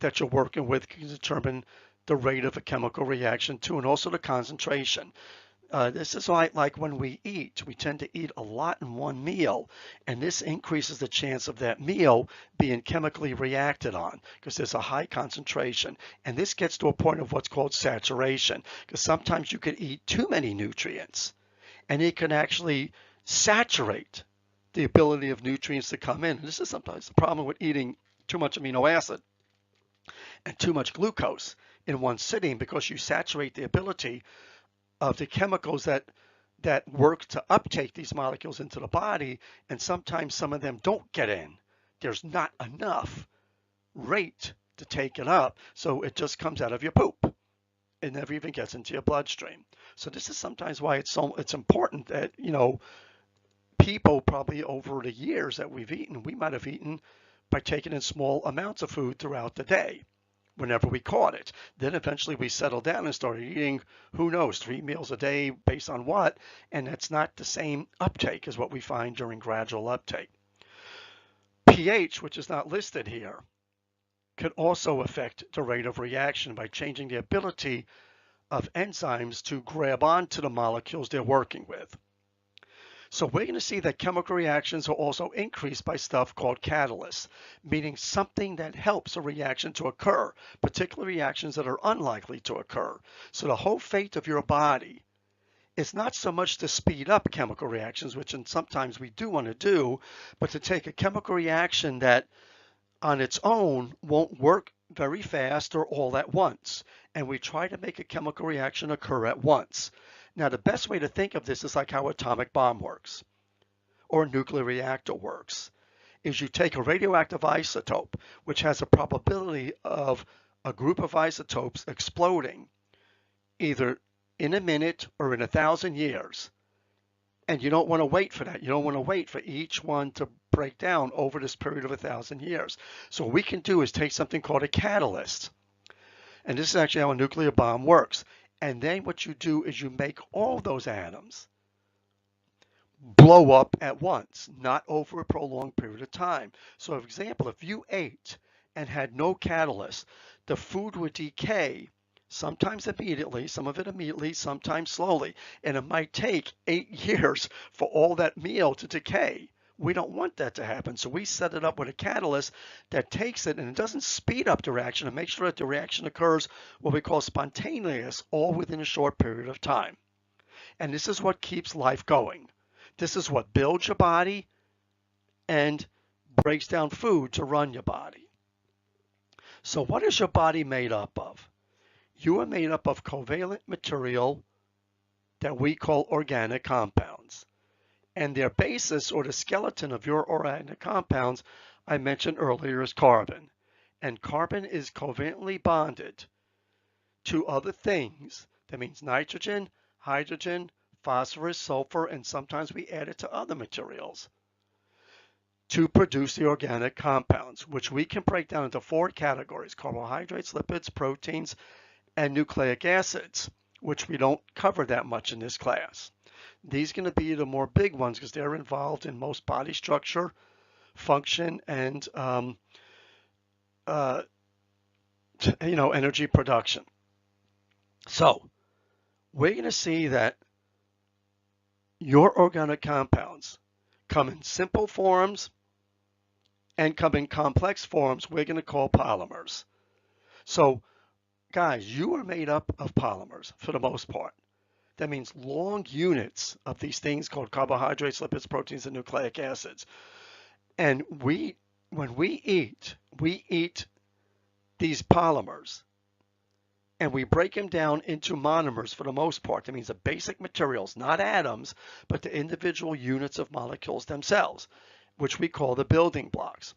Speaker 1: that you're working with can determine the rate of a chemical reaction too, and also the concentration. This is like when we eat, we tend to eat a lot in one meal, and this increases the chance of that meal being chemically reacted on because there's a high concentration. And this gets to a point of what's called saturation, because sometimes you could eat too many nutrients, and it can actually saturate the ability of nutrients to come in. And this is sometimes the problem with eating too much amino acid and too much glucose in one sitting, because you saturate the ability of the chemicals that work to uptake these molecules into the body, and sometimes some of them don't get in. There's not enough rate to take it up, so it just comes out of your poop. It never even gets into your bloodstream. So this is sometimes why it's important that, people probably over the years that we've eaten, we might have eaten by taking in small amounts of food throughout the day whenever we caught it. Then eventually we settled down and started eating, who knows, 3 meals a day based on what, and that's not the same uptake as what we find during gradual uptake. pH, which is not listed here, could also affect the rate of reaction by changing the ability of enzymes to grab onto the molecules they're working with. So we're going to see that chemical reactions are also increased by stuff called catalysts, meaning something that helps a reaction to occur, particularly reactions that are unlikely to occur. So the whole fate of your body is not so much to speed up chemical reactions, which sometimes we do want to do, but to take a chemical reaction that on its own won't work very fast or all at once. And we try to make a chemical reaction occur at once. Now, the best way to think of this is like how atomic bomb works or a nuclear reactor works, is you take a radioactive isotope, which has a probability of a group of isotopes exploding either in a minute or in 1,000 years. And you don't want to wait for that. You don't want to wait for each one to break down over this period of 1,000 years. So what we can do is take something called a catalyst. And this is actually how a nuclear bomb works. And then what you do is you make all those atoms blow up at once, not over a prolonged period of time. So for example, if you ate and had no catalyst, the food would decay, sometimes immediately, some of it immediately, sometimes slowly, and it might take 8 years for all that meal to decay. We don't want that to happen, so we set it up with a catalyst that takes it and it doesn't speed up the reaction and make sure that the reaction occurs what we call spontaneous, all within a short period of time. And this is what keeps life going. This is what builds your body and breaks down food to run your body. So what is your body made up of? You are made up of covalent material that we call organic compounds. And their basis, or the skeleton of your organic compounds, I mentioned earlier, is carbon. And carbon is covalently bonded to other things. That means nitrogen, hydrogen, phosphorus, sulfur, and sometimes we add it to other materials to produce the organic compounds, which we can break down into 4 categories: carbohydrates, lipids, proteins, and nucleic acids, which we don't cover that much in this class. These are going to be the more big ones because they're involved in most body structure, function, and energy production. So we're going to see that your organic compounds come in simple forms and come in complex forms we're going to call polymers. So guys, you are made up of polymers for the most part. That means long units of these things called carbohydrates, lipids, proteins, and nucleic acids. And when we eat these polymers and we break them down into monomers for the most part. That means the basic materials, not atoms, but the individual units of molecules themselves, which we call the building blocks.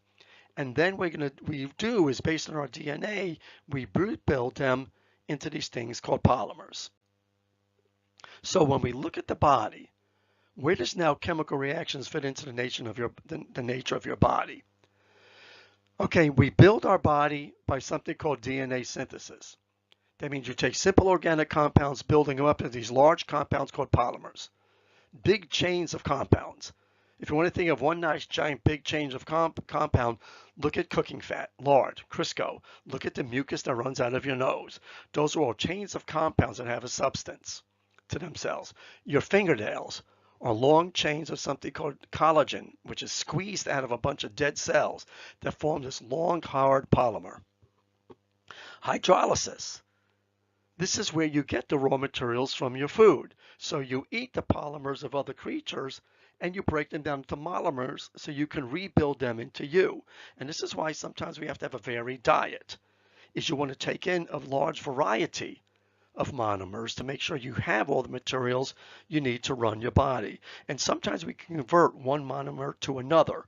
Speaker 1: And then we do is based on our DNA, we build them into these things called polymers. So when we look at the body, where does now chemical reactions fit into the nature of your body? Okay, we build our body by something called DNA synthesis. That means you take simple organic compounds, building them up into these large compounds called polymers. Big chains of compounds. If you want to think of one nice giant big chain of compound, look at cooking fat, lard, Crisco. Look at the mucus that runs out of your nose. Those are all chains of compounds that have a substance to themselves. Your fingernails are long chains of something called collagen, which is squeezed out of a bunch of dead cells that form this long, hard polymer. Hydrolysis. This is where you get the raw materials from your food. So you eat the polymers of other creatures and you break them down into monomers so you can rebuild them into you. And this is why sometimes we have to have a varied diet, is you want to take in a large variety of monomers to make sure you have all the materials you need to run your body. And sometimes we can convert one monomer to another.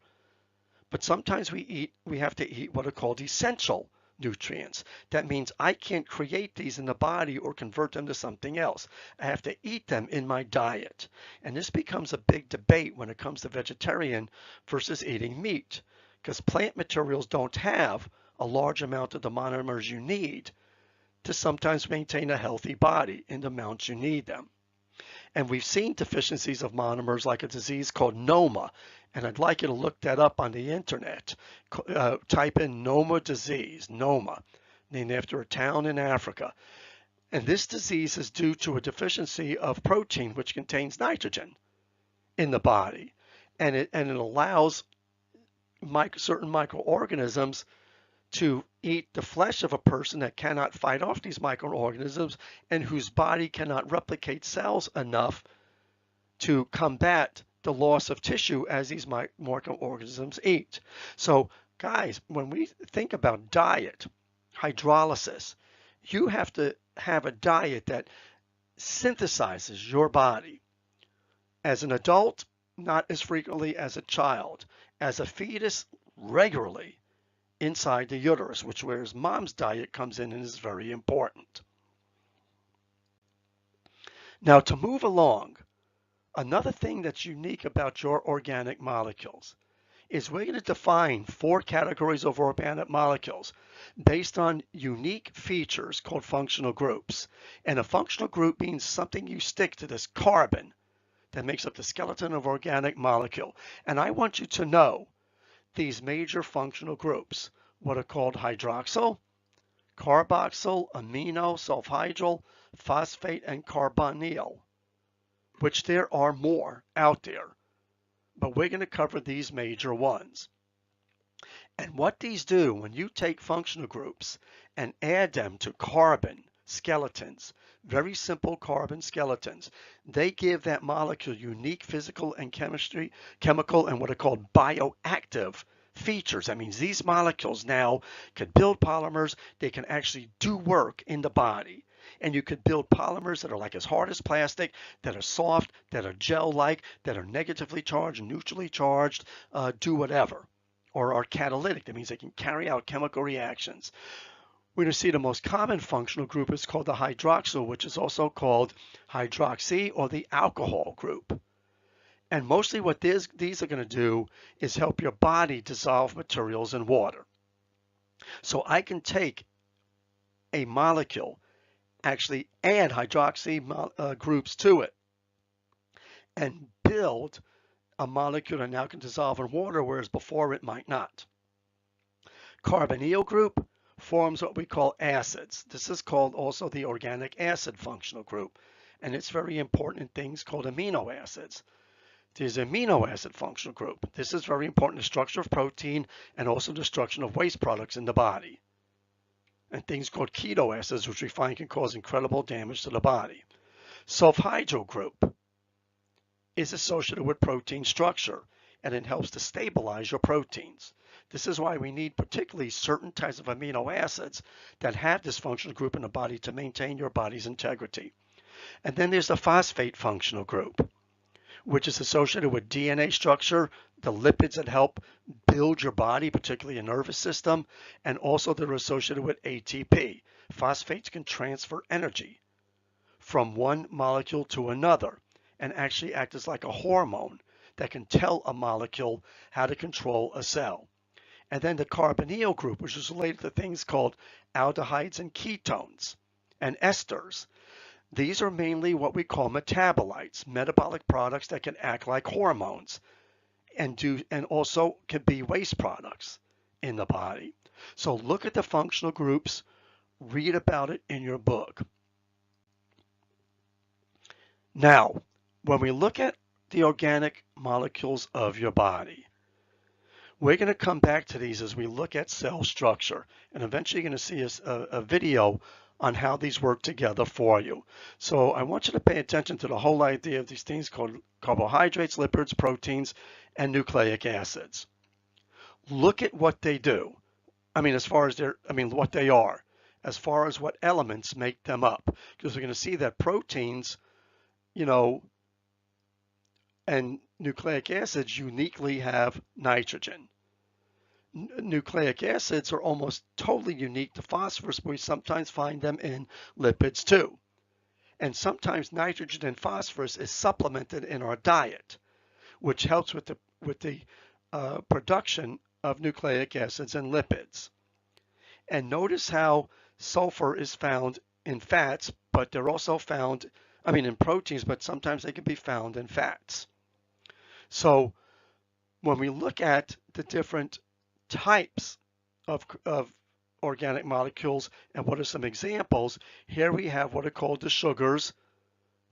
Speaker 1: But sometimes we have to eat what are called essential nutrients. That means I can't create these in the body or convert them to something else. I have to eat them in my diet. And this becomes a big debate when it comes to vegetarian versus eating meat, because plant materials don't have a large amount of the monomers you need to sometimes maintain a healthy body in the amounts you need them. And we've seen deficiencies of monomers like a disease called NOMA. And I'd like you to look that up on the internet. Type in NOMA disease, NOMA, named after a town in Africa. And this disease is due to a deficiency of protein, which contains nitrogen. in the body. And it allows certain microorganisms to eat the flesh of a person that cannot fight off these microorganisms and whose body cannot replicate cells enough to combat the loss of tissue as these microorganisms eat. So, guys, when we think about diet, hydrolysis, you have to have a diet that synthesizes your body. As an adult, not as frequently as a child. As a fetus, regularly inside the uterus, which whereas mom's diet comes in and is very important. Now, to move along, another thing that's unique about your organic molecules is we're going to define 4 categories of organic molecules based on unique features called functional groups. And a functional group means something you stick to this carbon that makes up the skeleton of organic molecule. And I want you to know these major functional groups, what are called hydroxyl, carboxyl, amino, sulfhydryl, phosphate, and carbonyl, which there are more out there, but we're going to cover these major ones. And what these do, when you take functional groups and add them to carbon skeletons, very simple carbon skeletons, they give that molecule unique physical and chemical, and what are called bioactive features. That means these molecules now can build polymers. They can actually do work in the body. And you could build polymers that are like as hard as plastic, that are soft, that are gel-like, that are negatively charged, neutrally charged, do whatever, or are catalytic. That means they can carry out chemical reactions. We're going to see the most common functional group is called the hydroxyl, which is also called hydroxy or the alcohol group. And mostly what these are going to do is help your body dissolve materials in water. So I can take a molecule, actually add hydroxy groups to it, and build a molecule that now can dissolve in water, whereas before it might not. Carbonyl group forms what we call acids. This is called also the organic acid functional group, and it's very important in things called amino acids. There's amino acid functional group. This is very important in the structure of protein and also destruction of waste products in the body. And things called keto acids, which we find can cause incredible damage to the body. Sulfhydryl group is associated with protein structure, and it helps to stabilize your proteins. This is why we need particularly certain types of amino acids that have this functional group in the body to maintain your body's integrity. And then there's the phosphate functional group, which is associated with DNA structure, the lipids that help build your body, particularly your nervous system, and also they're associated with ATP. Phosphates can transfer energy from one molecule to another and actually act as like a hormone that can tell a molecule how to control a cell. And then the carbonyl group, which is related to things called aldehydes and ketones and esters. These are mainly what we call metabolites, metabolic products that can act like hormones and also can be waste products in the body. So look at the functional groups, read about it in your book. Now, when we look at the organic molecules of your body, we're going to come back to these as we look at cell structure, and eventually you're going to see a video on how these work together for you. So I want you to pay attention to the whole idea of these things called carbohydrates, lipids, proteins, and nucleic acids. Look at what they do. What they are, as far as what elements make them up. Because we're going to see that proteins, and nucleic acids uniquely have nitrogen. Nucleic acids are almost totally unique to phosphorus, but we sometimes find them in lipids too. And sometimes nitrogen and phosphorus is supplemented in our diet, which helps with the production of nucleic acids and lipids. And notice how sulfur is found in fats, but they're also found, in proteins, but sometimes they can be found in fats. So when we look at the different types of organic molecules and what are some examples, here we have what are called the sugars,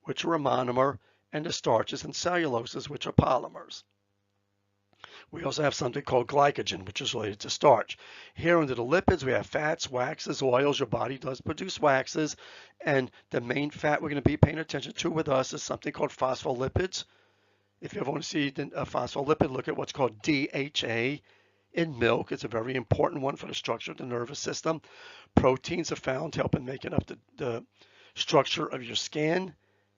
Speaker 1: which are a monomer, and the starches and celluloses, which are polymers. We also have something called glycogen, which is related to starch. Here under the lipids, we have fats, waxes, oils. Your body does produce waxes, and the main fat we're going to be paying attention to with us is something called phospholipids. If you ever want to see a phospholipid, look at what's called DHA in milk. It's a very important one for the structure of the nervous system. Proteins are found helping making up the structure of your skin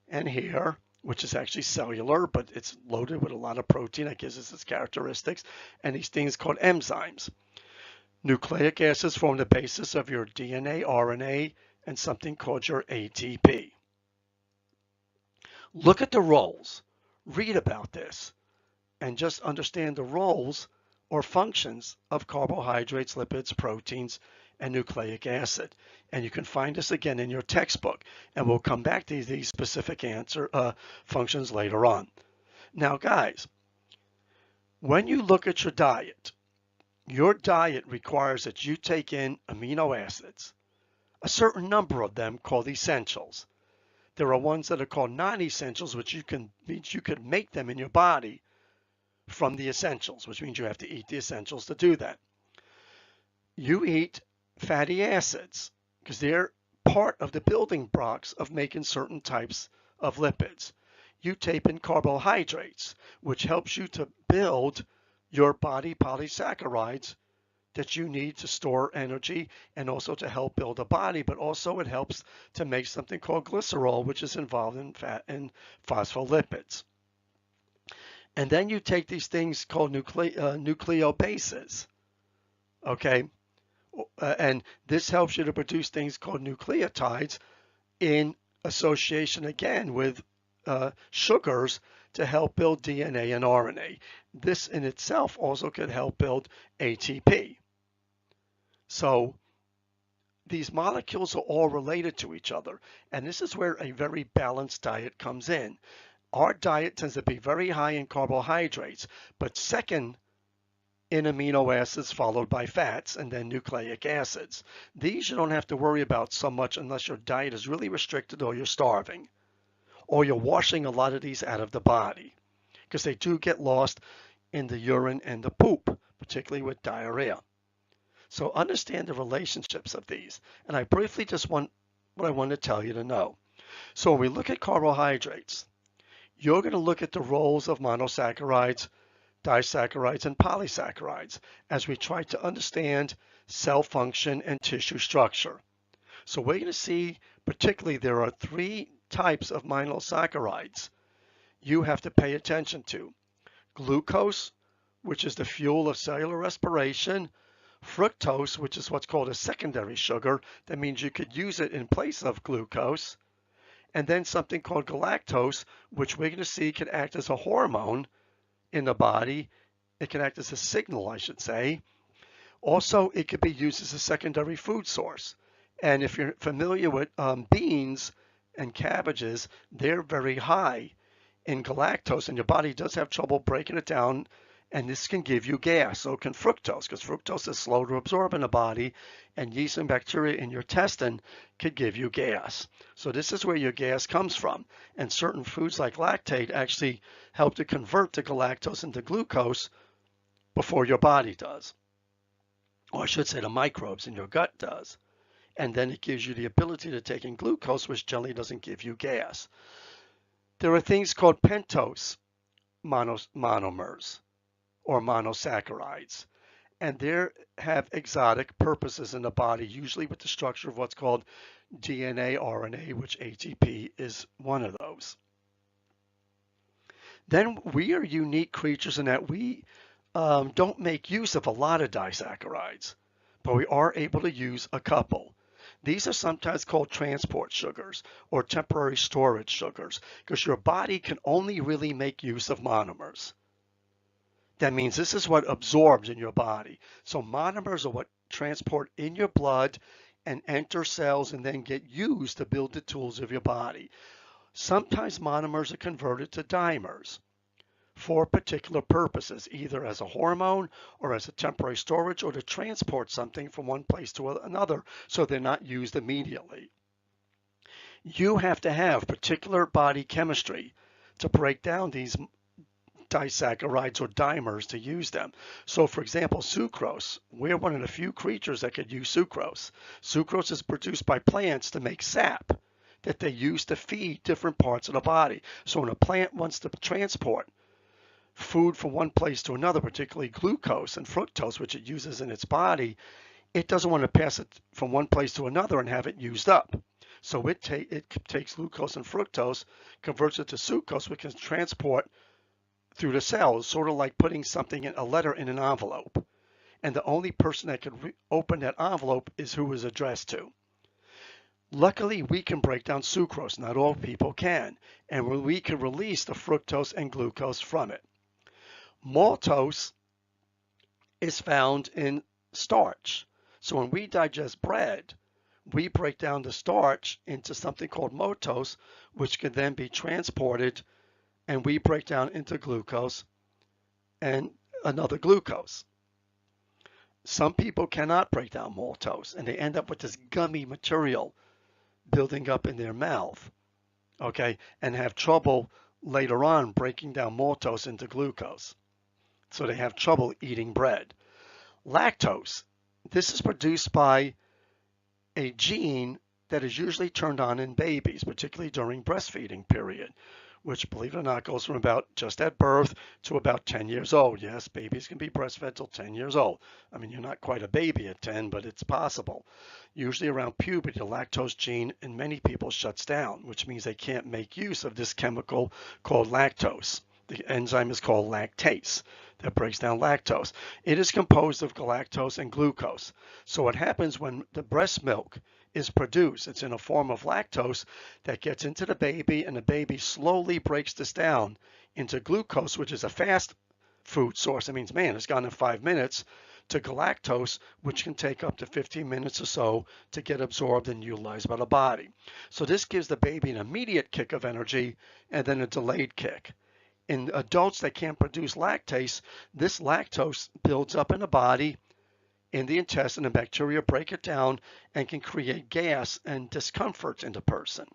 Speaker 1: and hair, which is actually cellular, but it's loaded with a lot of protein that gives us its characteristics, and these things called enzymes. Nucleic acids form the basis of your DNA, RNA, and something called your ATP. Look at the roles. Read about this and just understand the roles or functions of carbohydrates, lipids, proteins, and nucleic acid. And you can find this again in your textbook, and we'll come back to these specific functions later on. Now, guys, when you look at your diet requires that you take in amino acids, a certain number of them called essentials. There are ones that are called non-essentials, which means you could make them in your body from the essentials, which means you have to eat the essentials to do that. You eat fatty acids because they're part of the building blocks of making certain types of lipids. You take in carbohydrates, which helps you to build your body polysaccharides that you need to store energy and also to help build a body, but also it helps to make something called glycerol, which is involved in fat and phospholipids. And then you take these things called nucleobases, okay? And this helps you to produce things called nucleotides in association again with sugars to help build DNA and RNA. This in itself also could help build ATP. So these molecules are all related to each other, and this is where a very balanced diet comes in. Our diet tends to be very high in carbohydrates, but second in amino acids, followed by fats, and then nucleic acids. These you don't have to worry about so much unless your diet is really restricted or you're starving, or you're washing a lot of these out of the body, because they do get lost in the urine and the poop, particularly with diarrhea. So understand the relationships of these, and I briefly just want what I want to tell you to know. So when we look at carbohydrates, you're going to look at the roles of monosaccharides, disaccharides, and polysaccharides as we try to understand cell function and tissue structure. So we're going to see particularly there are three types of monosaccharides you have to pay attention to. Glucose, which is the fuel of cellular respiration. Fructose, which is what's called a secondary sugar. That means you could use it in place of glucose. And then something called galactose, which we're going to see can act as a hormone in the body. It can act as a signal, I should say. Also, it could be used as a secondary food source. And if you're familiar with beans and cabbages, they're very high in galactose, and your body does have trouble breaking it down, and this can give you gas. So can fructose, because fructose is slow to absorb in the body, and yeast and bacteria in your intestine could give you gas. So this is where your gas comes from, and certain foods like lactate actually help to convert the galactose into glucose before your body does, or I should say the microbes in your gut does. And then it gives you the ability to take in glucose, which generally doesn't give you gas. There are things called pentose monomers or monosaccharides, and they have exotic purposes in the body, usually with the structure of what's called DNA, RNA, which ATP is one of those. Then we are unique creatures in that we don't make use of a lot of disaccharides, but we are able to use a couple. These are sometimes called transport sugars or temporary storage sugars because your body can only really make use of monomers. That means this is what absorbs in your body. So monomers are what transport in your blood and enter cells and then get used to build the tools of your body. Sometimes monomers are converted to dimers for particular purposes, either as a hormone or as a temporary storage or to transport something from one place to another so they're not used immediately. You have to have particular body chemistry to break down these disaccharides or dimers to use them. So for example, sucrose, we're one of the few creatures that could use sucrose. Sucrose is produced by plants to make sap that they use to feed different parts of the body. So when a plant wants to transport food from one place to another, particularly glucose and fructose, which it uses in its body, it doesn't want to pass it from one place to another and have it used up. So it takes glucose and fructose, converts it to sucrose, which can transport through the cells, sort of like putting something in a letter in an envelope. And the only person that can open that envelope is who is addressed to. Luckily, we can break down sucrose. Not all people can. And we can release the fructose and glucose from it. Maltose is found in starch. So when we digest bread, we break down the starch into something called maltose, which can then be transported and we break down into glucose and another glucose. Some people cannot break down maltose and they end up with this gummy material building up in their mouth, okay, and have trouble later on breaking down maltose into glucose. So they have trouble eating bread. Lactose, this is produced by a gene that is usually turned on in babies, particularly during breastfeeding period, which, believe it or not, goes from about just at birth to about 10 years old. Yes, babies can be breastfed till 10 years old. I mean, you're not quite a baby at 10, but it's possible. Usually around puberty, the lactose gene in many people shuts down, which means they can't make use of this chemical called lactose. The enzyme is called lactase that breaks down lactose. It is composed of galactose and glucose. So what happens when the breast milk is produced, it's in a form of lactose that gets into the baby, and the baby slowly breaks this down into glucose, which is a fast food source. It means, man, it's gone in 5 minutes, to galactose, which can take up to 15 minutes or so to get absorbed and utilized by the body. So this gives the baby an immediate kick of energy and then a delayed kick. In adults that can't produce lactase, this lactose builds up in the body, in the intestine, and bacteria break it down and can create gas and discomfort in the person.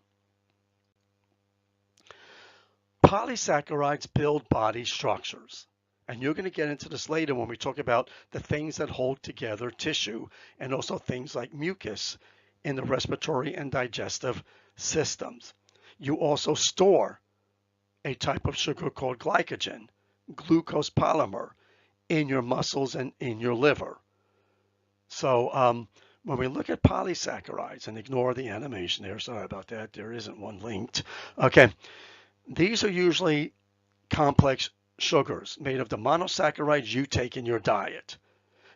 Speaker 1: Polysaccharides build body structures. And you're going to get into this later when we talk about the things that hold together tissue and also things like mucus in the respiratory and digestive systems. You also store a type of sugar called glycogen, glucose polymer, in your muscles and in your liver. So when we look at polysaccharides, and ignore the animation there, sorry about that, there isn't one linked. Okay, these are usually complex sugars made of the monosaccharides you take in your diet.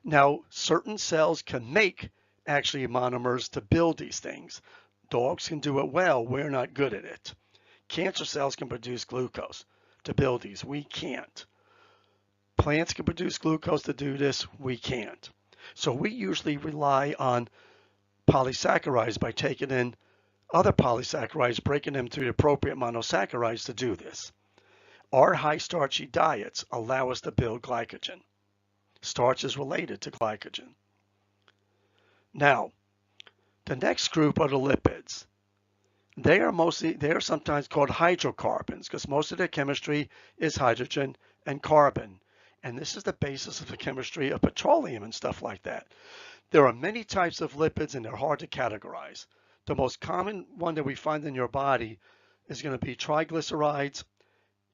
Speaker 1: Now, certain cells can make actually monomers to build these things. Dogs can do it well, we're not good at it. Cancer cells can produce glucose to build these. We can't. Plants can produce glucose to do this. We can't. So we usually rely on polysaccharides by taking in other polysaccharides, breaking them to the appropriate monosaccharides to do this. Our high starchy diets allow us to build glycogen. Starch is related to glycogen. Now, the next group are the lipids. They are sometimes called hydrocarbons because most of their chemistry is hydrogen and carbon. And this is the basis of the chemistry of petroleum and stuff like that. There are many types of lipids and they're hard to categorize. The most common one that we find in your body is going to be triglycerides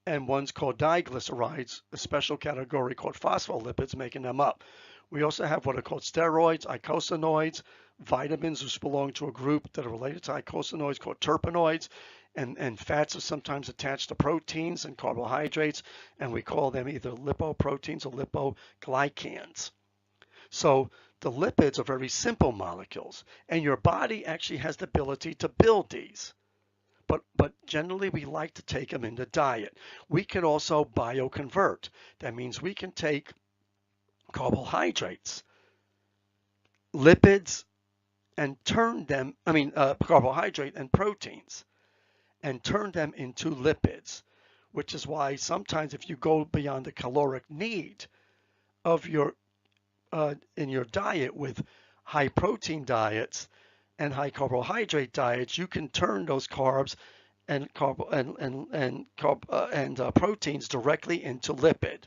Speaker 1: and one's called diglycerides, a special category called phospholipids, making them up. We also have what are called steroids, eicosanoids, vitamins, which belong to a group that are related to eicosanoids called terpenoids, and fats are sometimes attached to proteins and carbohydrates, and we call them either lipoproteins or lipoglycans. So the lipids are very simple molecules, and your body actually has the ability to build these. But generally we like to take them in the diet. We can also bioconvert. That means we can take carbohydrates, lipids, and turn them, carbohydrate and proteins, and turn them into lipids, which is why sometimes if you go beyond the caloric need of your in your diet with high protein diets and high carbohydrate diets, you can turn those carbs proteins directly into lipid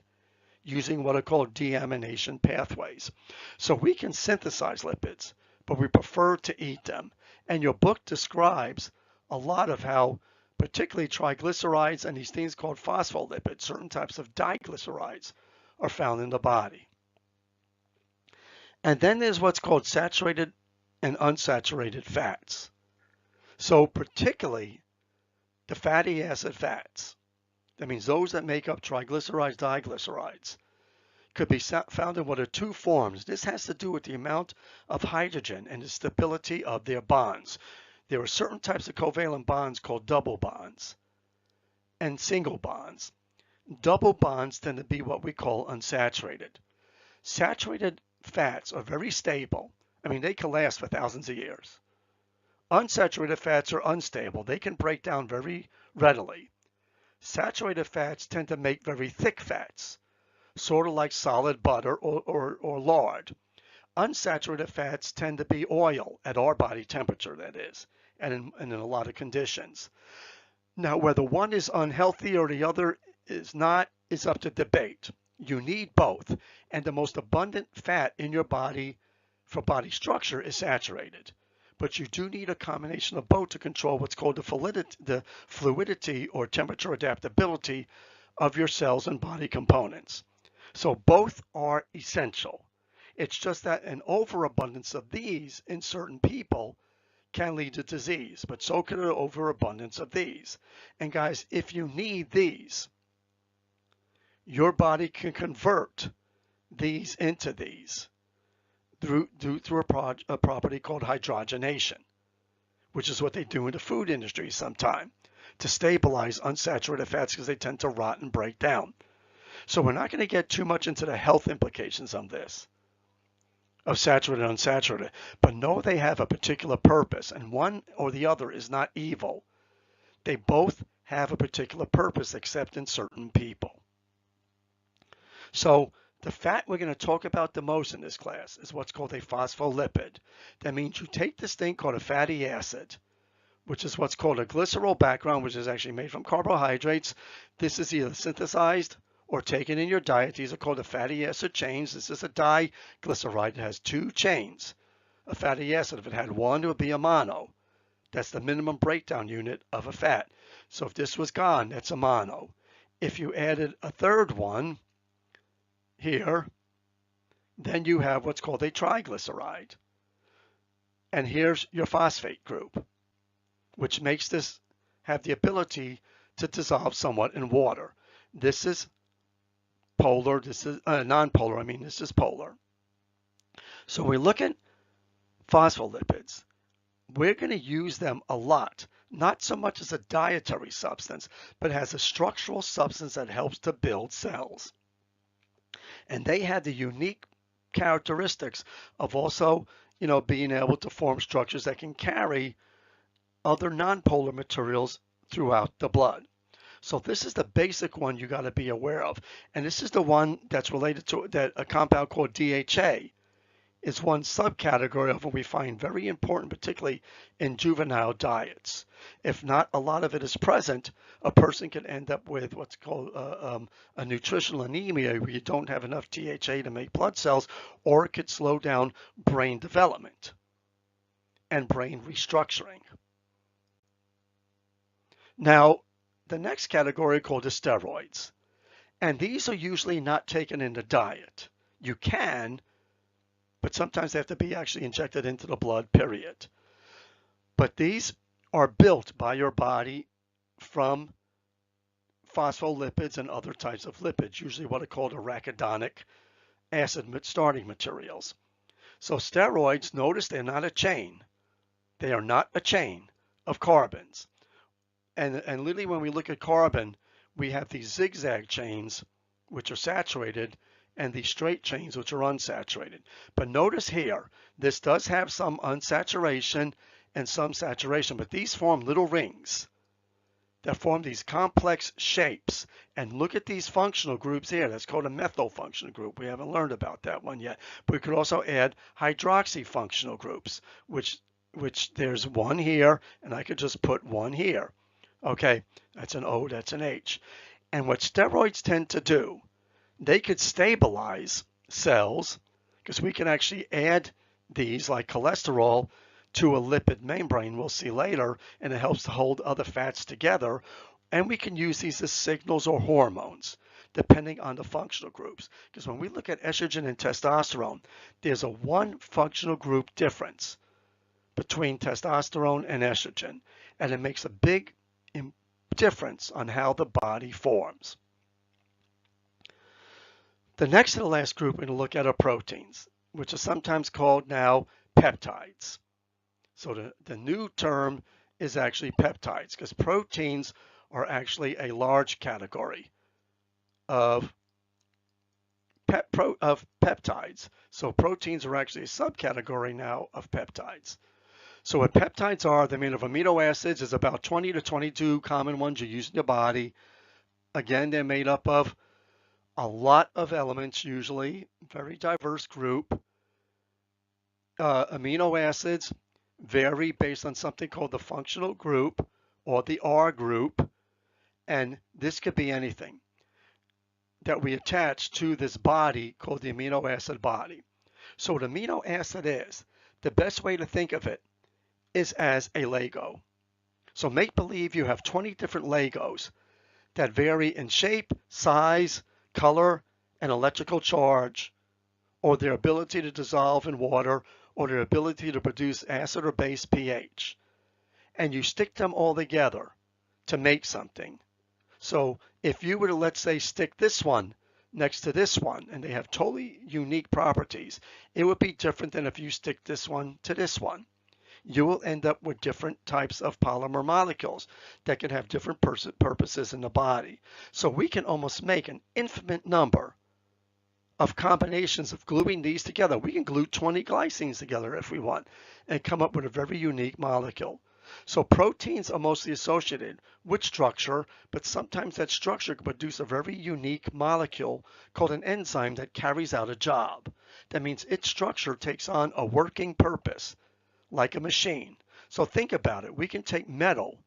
Speaker 1: using what are called deamination pathways. So we can synthesize lipids, but we prefer to eat them. And your book describes a lot of how, particularly triglycerides and these things called phospholipids, certain types of diglycerides, are found in the body. And then there's what's called saturated and unsaturated fats. So particularly the fatty acid fats, that means those that make up triglycerides, diglycerides, could be found in what are two forms. This has to do with the amount of hydrogen and the stability of their bonds. There are certain types of covalent bonds called double bonds and single bonds. Double bonds tend to be what we call unsaturated. Saturated fats are very stable. I mean, they can last for thousands of years. Unsaturated fats are unstable. They can break down very readily. Saturated fats tend to make very thick fats, sort of like solid butter or lard. Unsaturated fats tend to be oil at our body temperature, that is, and in a lot of conditions. Now, whether one is unhealthy or the other is not is up to debate. You need both, and the most abundant fat in your body for body structure is saturated. But you do need a combination of both to control what's called the fluidity or temperature adaptability of your cells and body components. So both are essential. It's just that an overabundance of these in certain people can lead to disease, but so can an overabundance of these. And guys, if you need these, your body can convert these into these through a property called hydrogenation, which is what they do in the food industry sometimes to stabilize unsaturated fats because they tend to rot and break down. So we're not going to get too much into the health implications of this, of saturated and unsaturated, but know they have a particular purpose, and one or the other is not evil. They both have a particular purpose, except in certain people. So the fat we're going to talk about the most in this class is what's called a phospholipid. That means you take this thing called a fatty acid, which is what's called a glycerol background, which is actually made from carbohydrates. This is either synthesized or taken in your diet. These are called the fatty acid chains. This is a diglyceride. It has two chains. A fatty acid, if it had one, it would be a mono. That's the minimum breakdown unit of a fat. So if this was gone, that's a mono. If you added a third one here, then you have what's called a triglyceride. And here's your phosphate group, which makes this have the ability to dissolve somewhat in water. This is polar, this is non-polar, this is polar. So we look at phospholipids. We're going to use them a lot, not so much as a dietary substance, but as a structural substance that helps to build cells. And they have the unique characteristics of also, being able to form structures that can carry other nonpolar materials throughout the blood. So this is the basic one you got to be aware of. And this is the one that's related to a compound called DHA. Is one subcategory of what we find very important, particularly in juvenile diets. If not a lot of it is present, a person can end up with what's called a nutritional anemia, where you don't have enough DHA to make blood cells, or it could slow down brain development and brain restructuring. Now, the next category called the steroids. And these are usually not taken in the diet. You can, but sometimes they have to be actually injected into the blood, period. But these are built by your body from phospholipids and other types of lipids, usually what are called arachidonic acid starting materials. So steroids, notice they're not a chain. They are not a chain of carbons. And literally when we look at carbon, we have these zigzag chains, which are saturated, and these straight chains, which are unsaturated. But notice here, this does have some unsaturation and some saturation, but these form little rings that form these complex shapes. And look at these functional groups here. That's called a methyl functional group. We haven't learned about that one yet. But we could also add hydroxy functional groups, which there's one here, and I could just put one here. Okay, that's an O, that's an H. And what steroids tend to do, they could stabilize cells because we can actually add these, like cholesterol, to a lipid membrane, we'll see later, and it helps to hold other fats together. And we can use these as signals or hormones, depending on the functional groups. Because when we look at estrogen and testosterone, there's a one functional group difference between testosterone and estrogen, and it makes a big difference on how the body forms. The next to the last group we're going to look at are proteins, which are sometimes called now peptides. So the new term is actually peptides, because proteins are actually a large category of peptides. So proteins are actually a subcategory now of peptides. So what peptides are, they're made of amino acids. There's about 20 to 22 common ones you use in your body. Again, they're made up of a lot of elements, usually, very diverse group. Amino acids vary based on something called the functional group or the R group, and this could be anything that we attach to this body called the amino acid body. So what amino acid is, the best way to think of it is as a Lego. So make believe you have 20 different Legos that vary in shape, size, color, and electrical charge, or their ability to dissolve in water, or their ability to produce acid or base pH. And you stick them all together to make something. So if you were to, let's say, stick this one next to this one, and they have totally unique properties, it would be different than if you stick this one to this one. You will end up with different types of polymer molecules that can have different purposes in the body. So we can almost make an infinite number of combinations of gluing these together. We can glue 20 glycines together if we want and come up with a very unique molecule. So proteins are mostly associated with structure, but sometimes that structure can produce a very unique molecule called an enzyme that carries out a job. That means its structure takes on a working purpose, like a machine. So think about it. We can take metal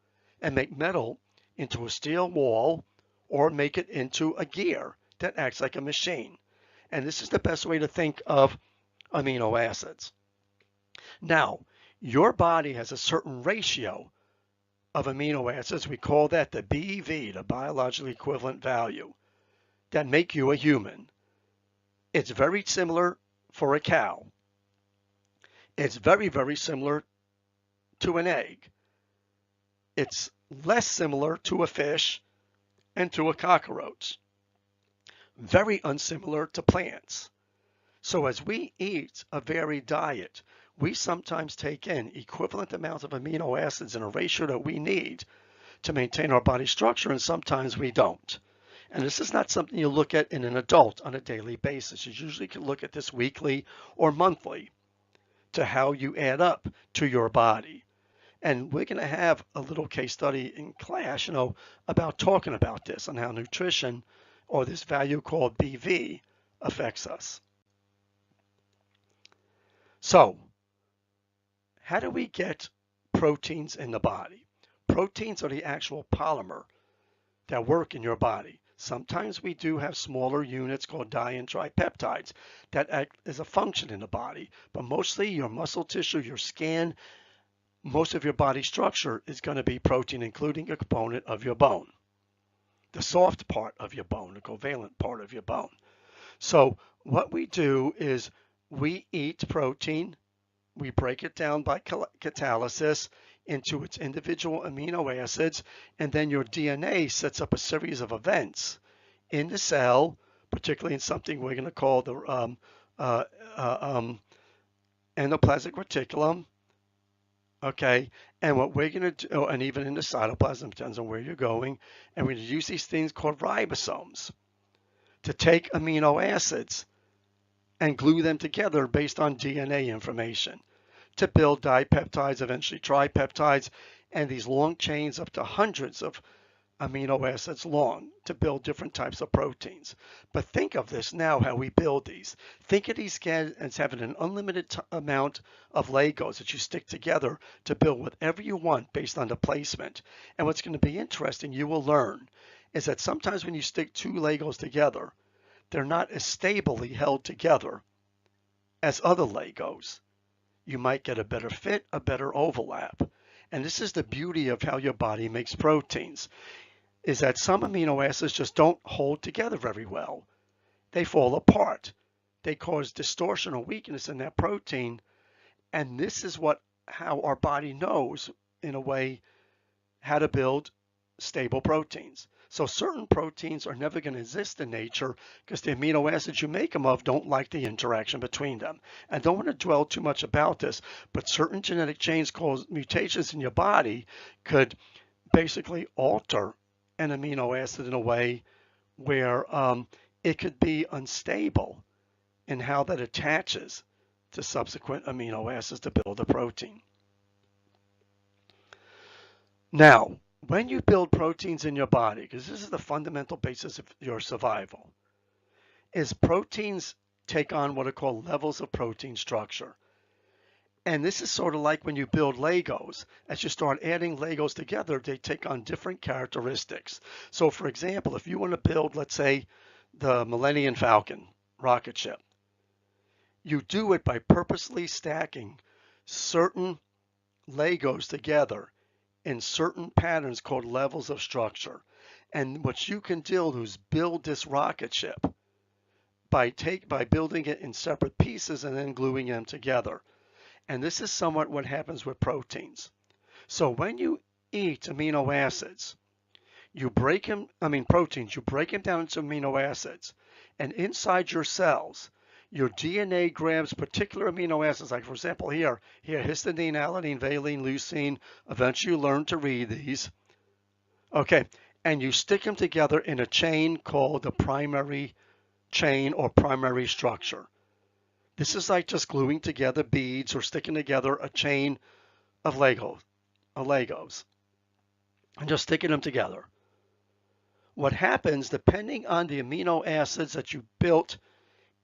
Speaker 1: and make metal into a steel wall or make it into a gear that acts like a machine. And this is the best way to think of amino acids. Now, your body has a certain ratio of amino acids. We call that the BEV, the biologically equivalent value, that make you a human. It's very similar for a cow. It's very, very similar to an egg. It's less similar to a fish and to a cockroach. Very unsimilar to plants. So as we eat a varied diet, we sometimes take in equivalent amounts of amino acids in a ratio that we need to maintain our body structure, and sometimes we don't. And this is not something you look at in an adult on a daily basis. You usually can look at this weekly or monthly to how you add up to your body. And we're going to have a little case study in class, about talking about this and how nutrition, or this value called BV, affects us. So, how do we get proteins in the body? Proteins are the actual polymer that work in your body. Sometimes we do have smaller units called di and tripeptides that act as a function in the body, but mostly your muscle tissue, your skin, most of your body structure is going to be protein, including a component of your bone, the soft part of your bone, the covalent part of your bone. So what we do is we eat protein, we break it down by catalysis into its individual amino acids, and then your DNA sets up a series of events in the cell, particularly in something we're going to call the endoplasmic reticulum. Okay, and what we're going to do, and even in the cytoplasm, depends on where you're going, and we're going to use these things called ribosomes to take amino acids and glue them together based on DNA information to build dipeptides, eventually tripeptides, and these long chains up to hundreds of amino acids long to build different types of proteins. But think of this now, how we build these. Think of these as having an unlimited amount of Legos that you stick together to build whatever you want based on the placement. And what's going to be interesting, you will learn, is that sometimes when you stick two Legos together, they're not as stably held together as other Legos. You might get a better fit, a better overlap. And this is the beauty of how your body makes proteins, is that some amino acids just don't hold together very well. They fall apart. They cause distortion or weakness in that protein. And this is how our body knows, in a way, how to build stable proteins. So certain proteins are never going to exist in nature because the amino acids you make them of don't like the interaction between them. I don't want to dwell too much about this, but certain genetic changes cause mutations in your body could basically alter an amino acid in a way where it could be unstable in how that attaches to subsequent amino acids to build a protein. Now, when you build proteins in your body, because this is the fundamental basis of your survival, is proteins take on what are called levels of protein structure. And this is sort of like when you build Legos. As you start adding Legos together, they take on different characteristics. So for example, if you want to build, let's say, the Millennium Falcon rocket ship, you do it by purposely stacking certain Legos together in certain patterns called levels of structure. And what you can do is build this rocket ship by building it in separate pieces and then gluing them together. And this is somewhat what happens with proteins. So when you eat amino acids, proteins, you break them down into amino acids. And inside your cells, your DNA grabs particular amino acids, like for example here, histidine, alanine, valine, leucine. Eventually you learn to read these. Okay, and you stick them together in a chain called the primary chain or primary structure. This is like just gluing together beads or sticking together a chain of Legos, and just sticking them together. What happens, depending on the amino acids that you built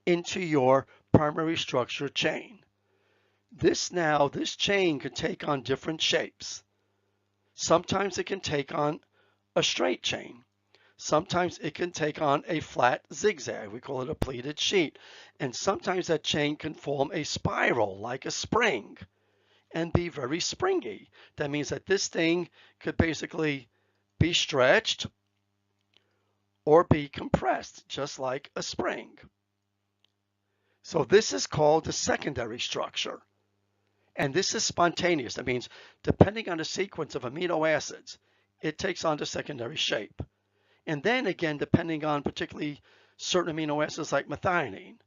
Speaker 1: into your primary structure chain, this chain can take on different shapes. Sometimes it can take on a straight chain. Sometimes it can take on a flat zigzag. We call it a pleated sheet. And sometimes that chain can form a spiral like a spring and be very springy. That means that this thing could basically be stretched or be compressed, just like a spring. So this is called the secondary structure. And this is spontaneous. That means depending on the sequence of amino acids, it takes on the secondary shape. And then again, depending on particularly certain amino acids like methionine,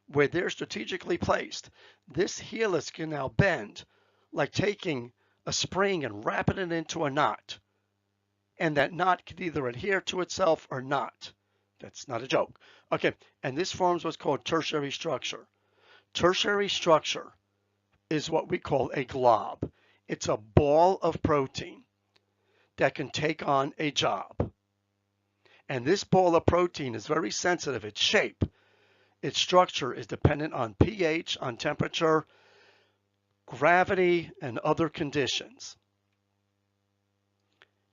Speaker 1: where they're strategically placed, this helix can now bend, like taking a spring and wrapping it into a knot. And that knot can either adhere to itself or not. That's not a joke. Okay, and this forms what's called tertiary structure. Tertiary structure is what we call a glob. It's a ball of protein that can take on a job. And this ball of protein is very sensitive. Its shape, its structure is dependent on pH, on temperature, gravity, and other conditions.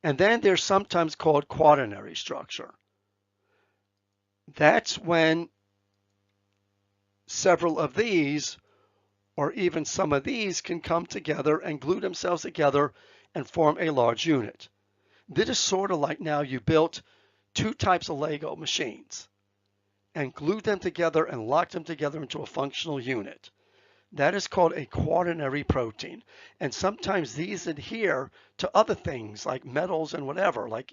Speaker 1: And then they're sometimes called quaternary structure. That's when several of these, or even some of these, can come together and glue themselves together and form a large unit. This is sort of like now you built two types of Lego machines and glued them together and locked them together into a functional unit. That is called a quaternary protein. And sometimes these adhere to other things like metals and whatever, like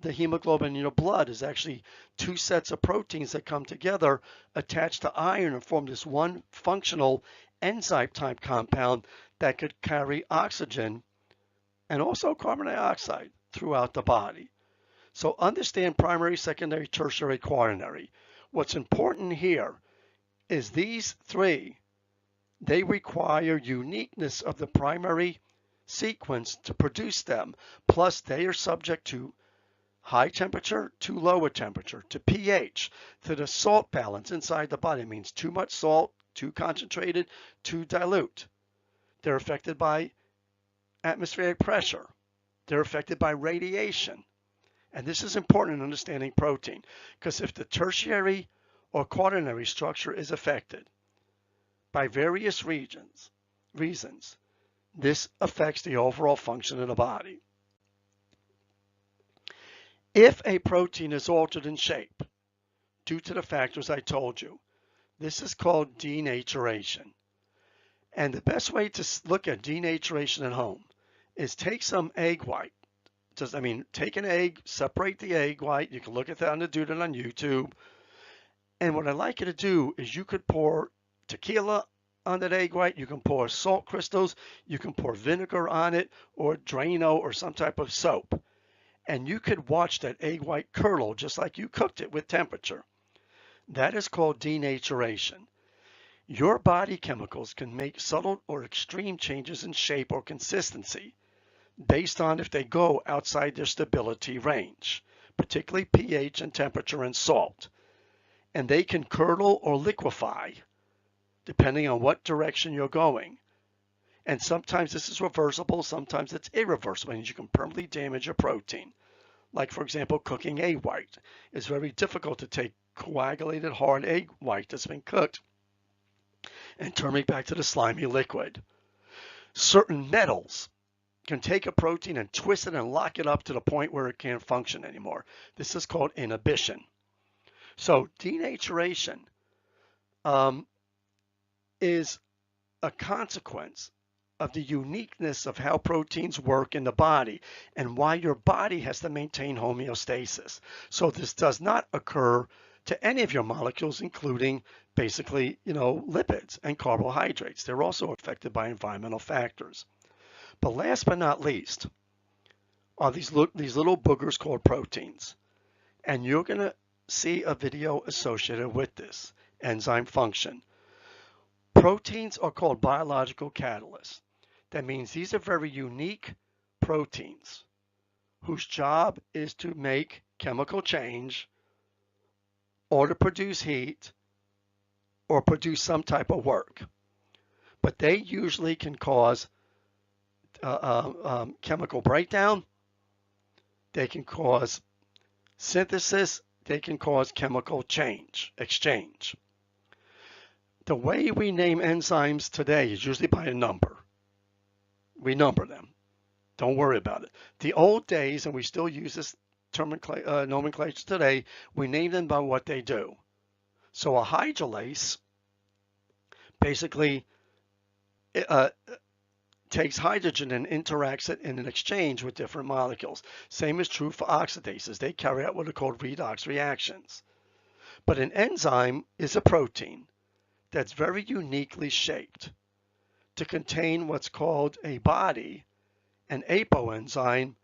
Speaker 1: the hemoglobin in your blood is actually two sets of proteins that come together, attached to iron, and form this one functional enzyme type compound that could carry oxygen and also carbon dioxide throughout the body. So understand primary, secondary, tertiary, quaternary. What's important here is these three, they require uniqueness of the primary sequence to produce them. Plus, they are subject to high temperature to lower temperature, to pH, to the salt balance inside the body. It means too much salt, too concentrated, too dilute. They're affected by atmospheric pressure. They're affected by radiation. And this is important in understanding protein, because if the tertiary or quaternary structure is affected by various reasons, this affects the overall function of the body. If a protein is altered in shape due to the factors I told you, this is called denaturation. And the best way to look at denaturation at home is take some egg white. Take an egg, separate the egg white. You can look at that on YouTube. And what I'd like you to do is you could pour tequila on that egg white. You can pour salt crystals. You can pour vinegar on it, or Drano, or some type of soap. And you could watch that egg white curdle just like you cooked it with temperature. That is called denaturation. Your body chemicals can make subtle or extreme changes in shape or consistency based on if they go outside their stability range, particularly pH and temperature and salt. And they can curdle or liquefy depending on what direction you're going. And sometimes this is reversible, sometimes it's irreversible, and you can permanently damage your protein. Like, for example, cooking egg white. It's very difficult to take coagulated hard egg white that's been cooked and turn it back to the slimy liquid. Certain metals can take a protein and twist it and lock it up to the point where it can't function anymore. This is called inhibition. So denaturation is a consequence of the uniqueness of how proteins work in the body and why your body has to maintain homeostasis. So this does not occur to any of your molecules, including basically, lipids and carbohydrates. They're also affected by environmental factors. But last but not least are these little boogers called proteins. And you're going to see a video associated with this enzyme function. Proteins are called biological catalysts. That means these are very unique proteins whose job is to make chemical change or to produce heat or produce some type of work. But they usually can cause chemical breakdown. They can cause synthesis. They can cause chemical exchange. The way we name enzymes today is usually by a number. We number them. Don't worry about it. The old days, and we still use this nomenclature today, we name them by what they do. So a hydrolase basically takes hydrogen and interacts it in an exchange with different molecules. Same is true for oxidases. They carry out what are called redox reactions. But an enzyme is a protein that's very uniquely shaped to contain what's called a body, an apoenzyme,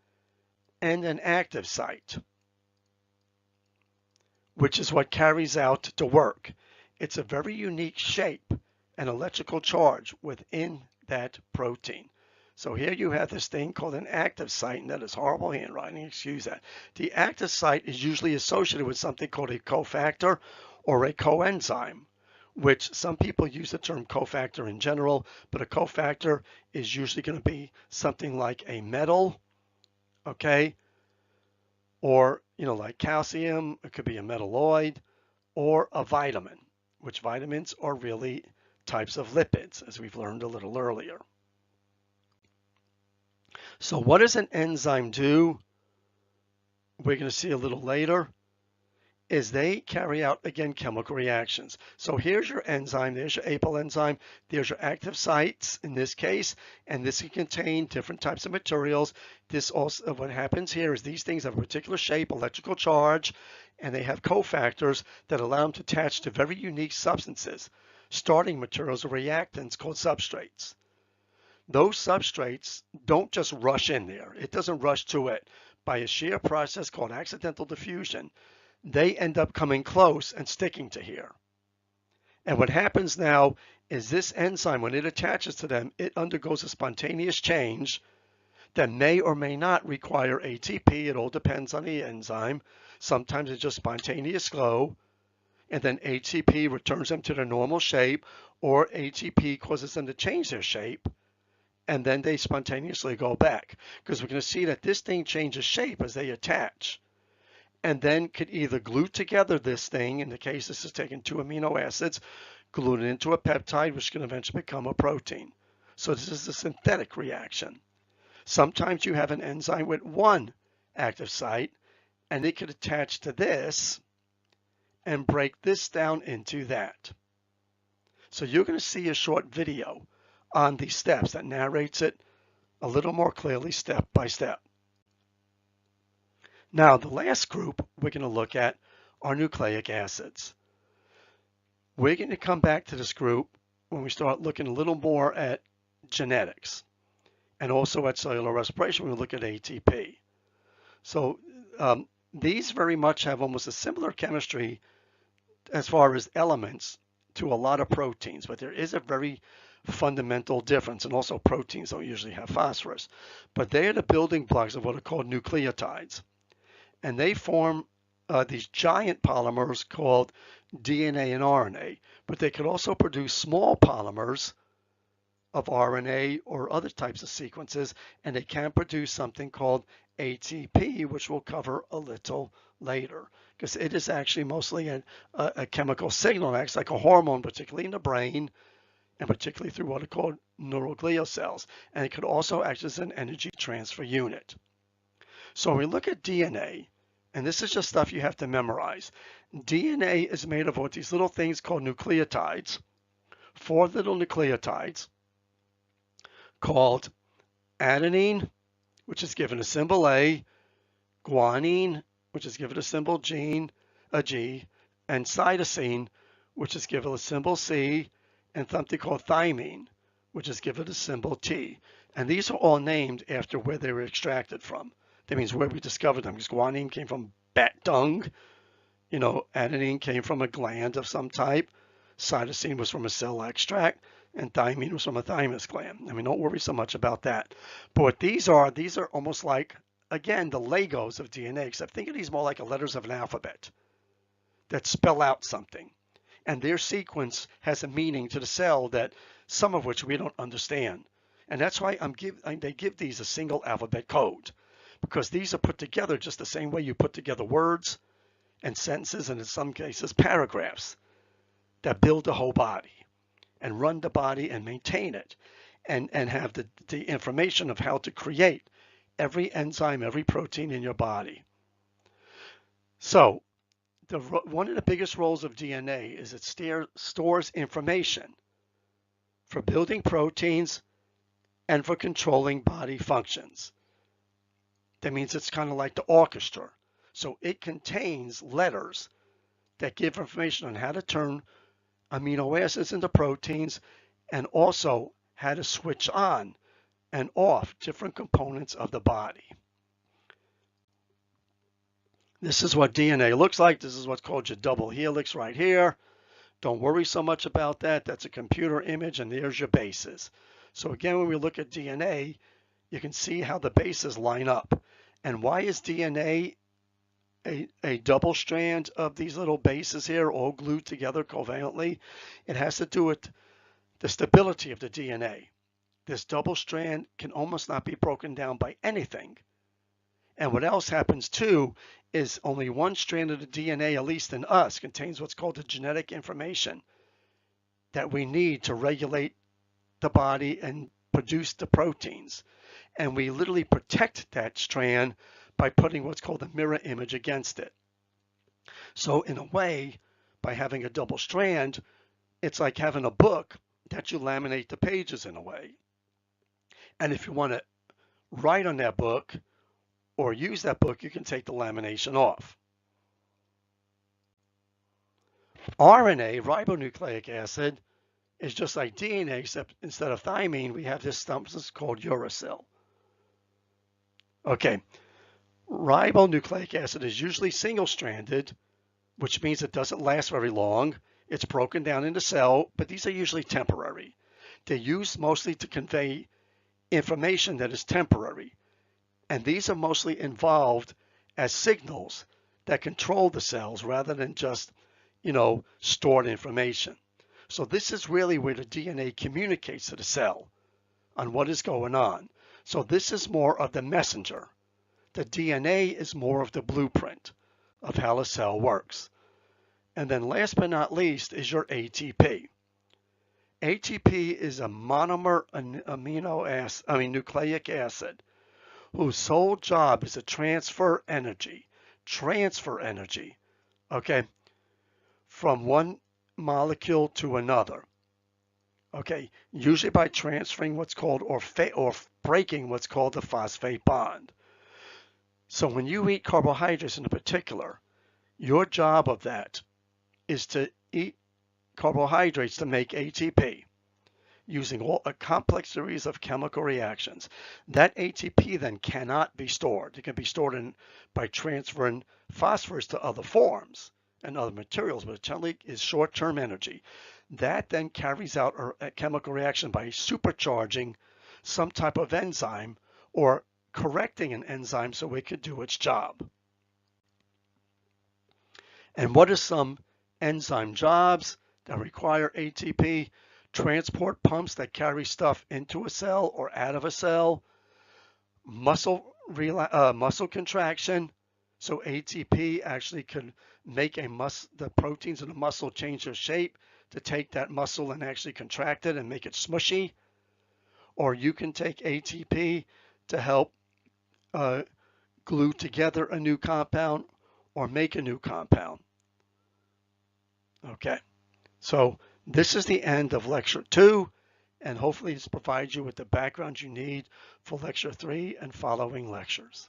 Speaker 1: and an active site, which is what carries out the work. It's a very unique shape and electrical charge within that protein. So here you have this thing called an active site, and that is horrible handwriting, excuse that. The active site is usually associated with something called a cofactor or a coenzyme, which some people use the term cofactor in general, but a cofactor is usually going to be something like a metal, okay? Or, like calcium, it could be a metalloid, or a vitamin, which vitamins are really types of lipids, as we've learned a little earlier. So what does an enzyme do? We're going to see a little later. Is they carry out, again, chemical reactions. So here's your enzyme, there's your apoenzyme, there's your active sites in this case, and this can contain different types of materials. This also, what happens here is these things have a particular shape, electrical charge, and they have cofactors that allow them to attach to very unique substances, starting materials or reactants called substrates. Those substrates don't just rush in there. It doesn't rush to it. By a sheer process called accidental diffusion, they end up coming close and sticking to here. And what happens now is this enzyme, when it attaches to them, it undergoes a spontaneous change that may or may not require ATP. It all depends on the enzyme. Sometimes it's just spontaneous glow, and then ATP returns them to their normal shape, or ATP causes them to change their shape, and then they spontaneously go back. Because we're going to see that this thing changes shape as they attach, and then could either glue together this thing, in the case this is taking 2 amino acids, glue it into a peptide, which can eventually become a protein. So this is a synthetic reaction. Sometimes you have an enzyme with one active site, and it could attach to this and break this down into that. So you're going to see a short video on these steps that narrates it a little more clearly step by step. Now, the last group we're going to look at are nucleic acids. We're going to come back to this group when we start looking a little more at genetics, and also at cellular respiration, we look at ATP. So these very much have almost a similar chemistry as far as elements to a lot of proteins, but there is a very fundamental difference, and also proteins don't usually have phosphorus. But they are the building blocks of what are called nucleotides, and they form these giant polymers called DNA and RNA, but they could also produce small polymers of RNA or other types of sequences, and they can produce something called ATP, which we'll cover a little later, because it is actually mostly a chemical signal. It acts like a hormone, particularly in the brain, and particularly through what are called neuroglial cells, and it could also act as an energy transfer unit. So when we look at DNA, and this is just stuff you have to memorize, DNA is made of what these little things called nucleotides, 4 little nucleotides, called adenine, which is given a symbol A, guanine, which is given a symbol G, and cytosine, which is given a symbol C, and something called thymine, which is given a symbol T. And these are all named after where they were extracted from. That means where we discovered them, because guanine came from bat dung, adenine came from a gland of some type, cytosine was from a cell extract, and thymine was from a thymus gland. I mean, don't worry so much about that. But what these are almost like, again, the Legos of DNA, except think of these more like the letters of an alphabet that spell out something. And their sequence has a meaning to the cell that some of which we don't understand. And that's why they give these a single alphabet code, because these are put together just the same way you put together words and sentences, and in some cases paragraphs, that build the whole body and run the body and maintain it, and have the information of how to create every enzyme, every protein in your body. So one of the biggest roles of DNA is it stores information for building proteins and for controlling body functions. That means it's kind of like the orchestra. So it contains letters that give information on how to turn amino acids into proteins, and also how to switch on and off different components of the body. This is what DNA looks like. This is what's called your double helix right here. Don't worry so much about that. That's a computer image, and there's your bases. So again, when we look at DNA, you can see how the bases line up. And why is DNA a double strand of these little bases here, all glued together covalently? It has to do with the stability of the DNA. This double strand can almost not be broken down by anything. And what else happens too is only one strand of the DNA, at least in us, contains what's called the genetic information that we need to regulate the body and produce the proteins. And we literally protect that strand by putting what's called a mirror image against it. So in a way, by having a double strand, it's like having a book that you laminate the pages in a way. And if you want to write on that book or use that book, you can take the lamination off. RNA, ribonucleic acid, is just like DNA, except instead of thymine, we have this substance called uracil. Okay. Ribonucleic acid is usually single-stranded, which means it doesn't last very long. It's broken down in the cell, but these are usually temporary. They're used mostly to convey information that is temporary. And these are mostly involved as signals that control the cells rather than just, stored information. So this is really where the DNA communicates to the cell on what is going on. So this is more of the messenger. The DNA is more of the blueprint of how a cell works. And then last but not least is your ATP. ATP is a monomer nucleic acid whose sole job is to transfer energy, okay, from one molecule to another, okay, usually by transferring what's called or breaking what's called the phosphate bond. So when you eat carbohydrates in particular, your job of that is to eat carbohydrates to make ATP using a complex series of chemical reactions. That ATP then cannot be stored. It can be stored by transferring phosphorus to other forms and other materials, but it generally is short-term energy. That then carries out a chemical reaction by supercharging some type of enzyme or correcting an enzyme so it could do its job. And what are some enzyme jobs that require ATP? Transport pumps that carry stuff into a cell or out of a cell, muscle contraction. So ATP actually can make the proteins in the muscle change their shape to take that muscle and actually contract it and make it smushy. Or you can take ATP to help glue together a new compound or make a new compound. Okay, so this is the end of lecture 2, and hopefully this provides you with the background you need for lecture 3 and following lectures.